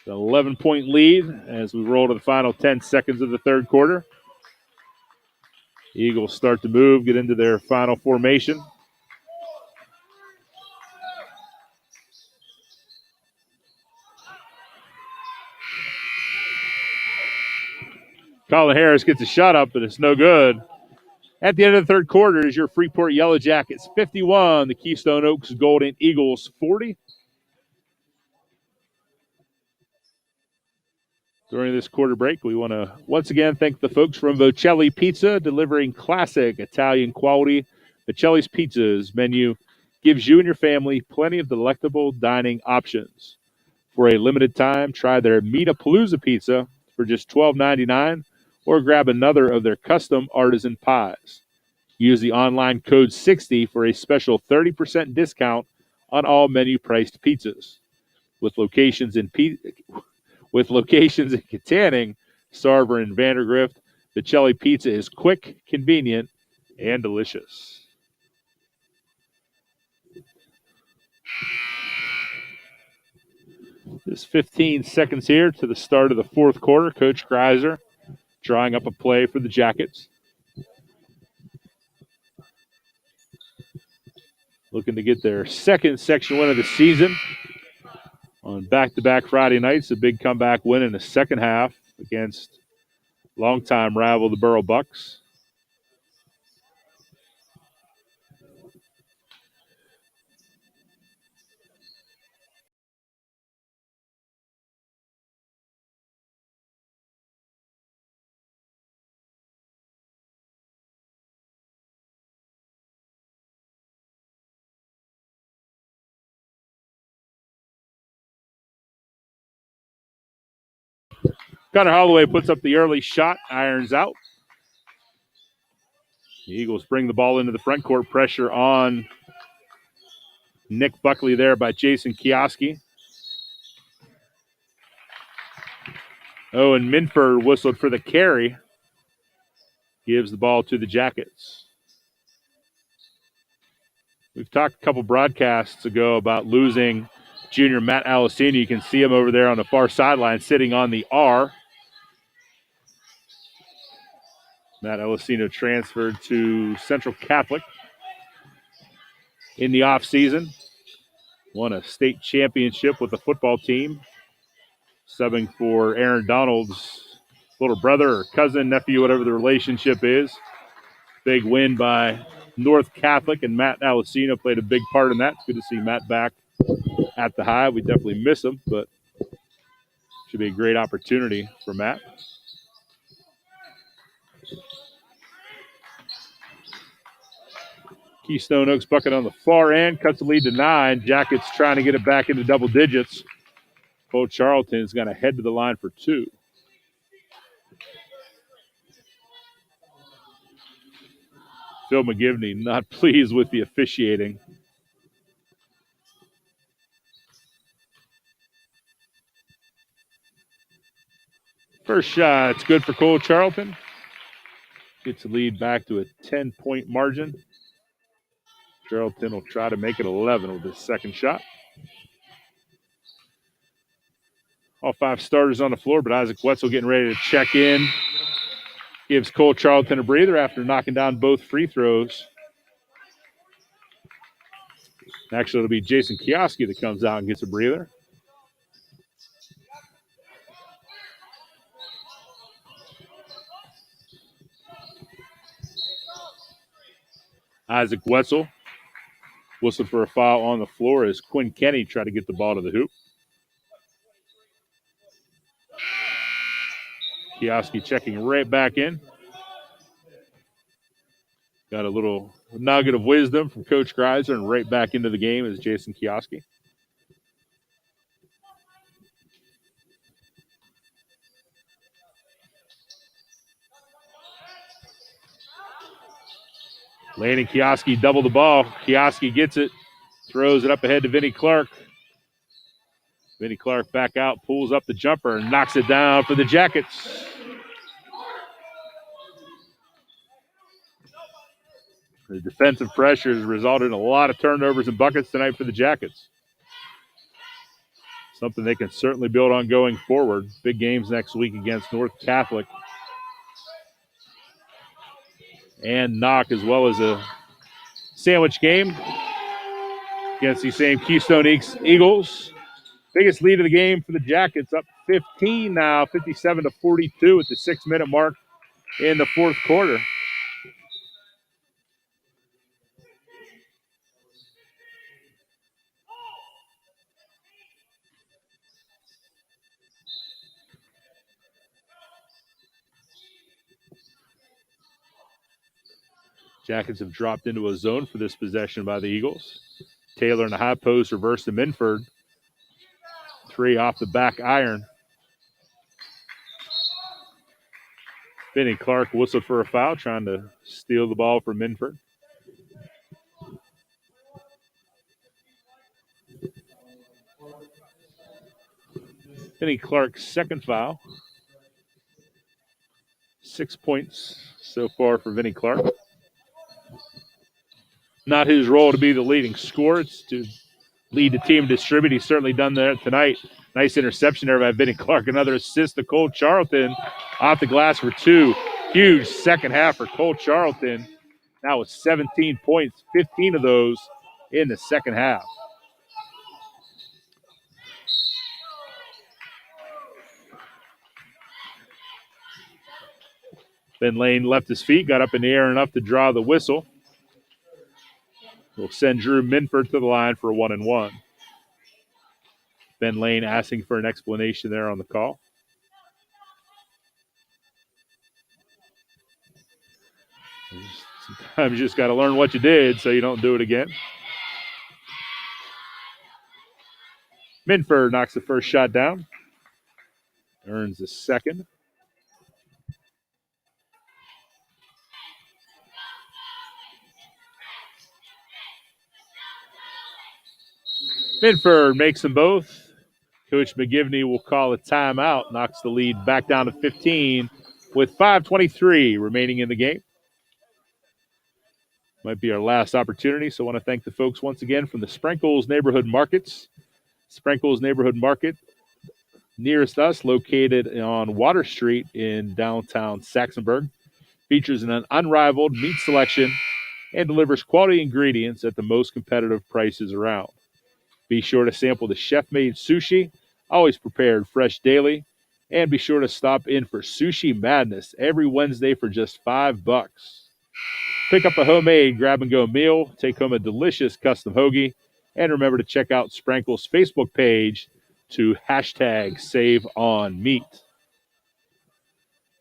An 11-point lead as we roll to the final 10 seconds of the third quarter. Eagles start to move, get into their final formation. Colin Harris gets a shot up, but it's no good. At the end of the third quarter is your Freeport Yellowjackets 51, the Keystone Oaks Golden Eagles 40. During this quarter break, we want to once again thank the folks from Bocelli Pizza, delivering classic Italian quality. Bocelli's Pizza's menu gives you and your family plenty of delectable dining options. For a limited time, try their Meatapalooza pizza for just $12.99, or grab another of their custom artisan pies. Use the online code 60 for a special 30% discount on all menu-priced pizzas. With locations in Katanning, Sarver, and Vandergrift, the Bocelli Pizza is quick, convenient, and delicious. Just 15 seconds here to the start of the fourth quarter. Coach Kreiser drawing up a play for the Jackets. Looking to get their second section win of the season on back-to-back Friday nights. A big comeback win in the second half against longtime rival the Borough Bucks. Connor Holloway puts up the early shot, irons out. The Eagles bring the ball into the front court. Pressure on Nick Buckley there by Jason Kioski. And Minford whistled for the carry. Gives the ball to the Jackets. We've talked a couple broadcasts ago about losing junior Matt Alessini. You can see him over there on the far sideline sitting on the R. Matt Alessino transferred to Central Catholic in the offseason. Won a state championship with the football team, subbing for Aaron Donald's little brother or cousin, nephew, whatever the relationship is. Big win by North Catholic, and Matt Alessino played a big part in that. It's good to see Matt back at the high. We definitely miss him, but should be a great opportunity for Matt. Keystone Oaks bucket on the far end, cuts the lead to 9. Jackets trying to get it back into double digits. Cole Charlton is going to head to the line for 2. Phil McGivney not pleased with the officiating. First shot, it's good for Cole Charlton. Gets the lead back to a 10-point margin. Charlton will try to make it 11 with his second shot. All 5 starters on the floor, but Isaac Wetzel getting ready to check in. Gives Cole Charlton a breather after knocking down both free throws. Actually, it'll be Jason Kioski that comes out and gets a breather. Isaac Wetzel whistled for a foul on the floor as Quinn Kenny tried to get the ball to the hoop. Kioski checking right back in. Got a little nugget of wisdom from Coach Greiser and right back into the game is Jason Kioski. Lane and Kioski double the ball. Kioski gets it, throws it up ahead to Vinnie Clark. Vinnie Clark back out, pulls up the jumper, and knocks it down for the Jackets. The defensive pressure has resulted in a lot of turnovers and buckets tonight for the Jackets. Something they can certainly build on going forward. Big games next week against North Catholic and Knock, as well as a sandwich game against these same Keystone Eagles. Biggest lead of the game for the Jackets, up 15 now, 57-42 at the 6-minute mark in the fourth quarter. Jackets have dropped into a zone for this possession by the Eagles. Taylor in the high post, reverse to Minford. 3 off the back iron. Vinnie Clark whistled for a foul, trying to steal the ball from Minford. Vinnie Clark's second foul. 6 points so far for Vinnie Clark. Not his role to be the leading scorer. It's to lead the team, distribute. He's certainly done that tonight. Nice interception there by Vinnie Clark. Another assist to Cole Charlton off the glass for 2. Huge second half for Cole Charlton. Now with 17 points, 15 of those in the second half. Ben Lane left his feet, got up in the air enough to draw the whistle. We'll send Drew Minford to the line for a 1-and-1. Ben Lane asking for an explanation there on the call. Sometimes you just got to learn what you did so you don't do it again. Minford knocks the first shot down. Earns the second. Minford makes them both. Coach McGivney will call a timeout, knocks the lead back down to 15 with 5:23 remaining in the game. Might be our last opportunity, so I want to thank the folks once again from the Sprinkles Neighborhood Markets. Sprinkles Neighborhood Market, nearest us, located on Water Street in downtown Saxonburg, features an unrivaled meat selection and delivers quality ingredients at the most competitive prices around. Be sure to sample the chef-made sushi, always prepared fresh daily, and be sure to stop in for Sushi Madness every Wednesday for just $5. Pick up a homemade grab-and-go meal, take home a delicious custom hoagie, and remember to check out Sprankle's Facebook page to #SaveOnMeat.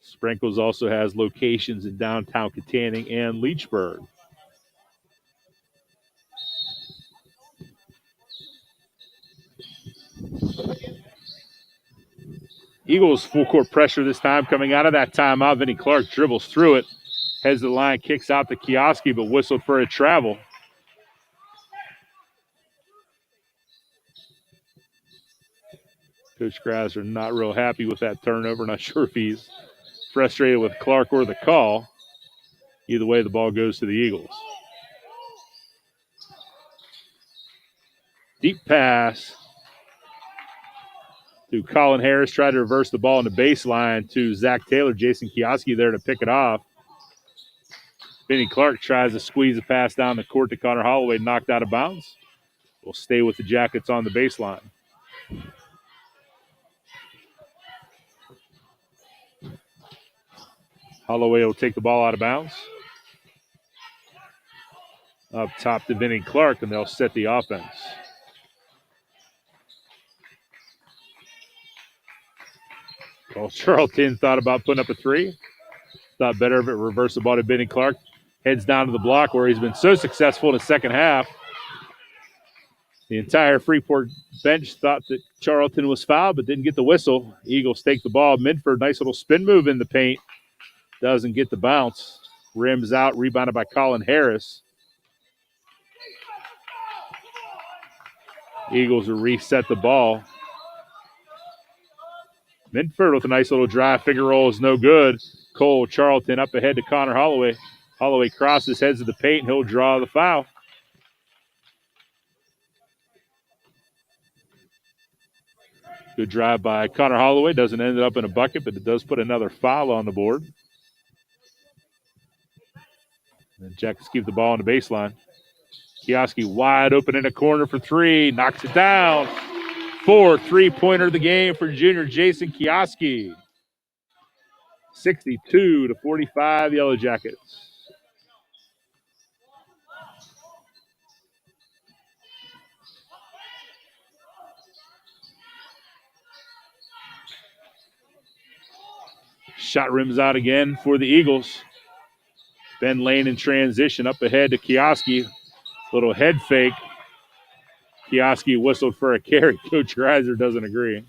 Sprinkles also has locations in downtown Katanning and Leechburg. Eagles full court pressure this time coming out of that timeout. Vinnie Clark dribbles through it, heads to the line, kicks out to Kioski, but whistled for a travel. Coach Greiser not real happy with that turnover. Not sure if he's frustrated with Clark or the call. Either way, the ball goes to the Eagles. Deep pass to Colin Harris. Tried to reverse the ball in the baseline to Zach Taylor. Jason Kioski there to pick it off. Benny Clark tries to squeeze a pass down the court to Connor Holloway, knocked out of bounds. Will stay with the Jackets on the baseline. Holloway will take the ball out of bounds. Up top to Benny Clark, and they'll set the offense. Well, Charlton thought about putting up a three. Thought better of it, reverse the ball to Benny Clark. Heads down to the block where he's been so successful in the second half. The entire Freeport bench thought that Charlton was fouled, but didn't get the whistle. Eagles take the ball. Minford, nice little spin move in the paint. Doesn't get the bounce. Rims out, rebounded by Colin Harris. Eagles will reset the ball. Minford with a nice little drive. Finger roll is no good. Cole Charlton up ahead to Connor Holloway. Holloway crosses, heads to the paint, and he'll draw the foul. Good drive by Connor Holloway. Doesn't end up in a bucket, but it does put another foul on the board. And Jackets keep the ball on the baseline. Kioski wide open in a corner for three. Knocks it down. 4 3-pointer of the game for junior Jason Kioski. 62-45 Yellowjackets. Shot rims out again for the Eagles. Ben Lane in transition up ahead to Kioski. Little head fake. Kioski whistled for a carry. Coach Reiser doesn't agree.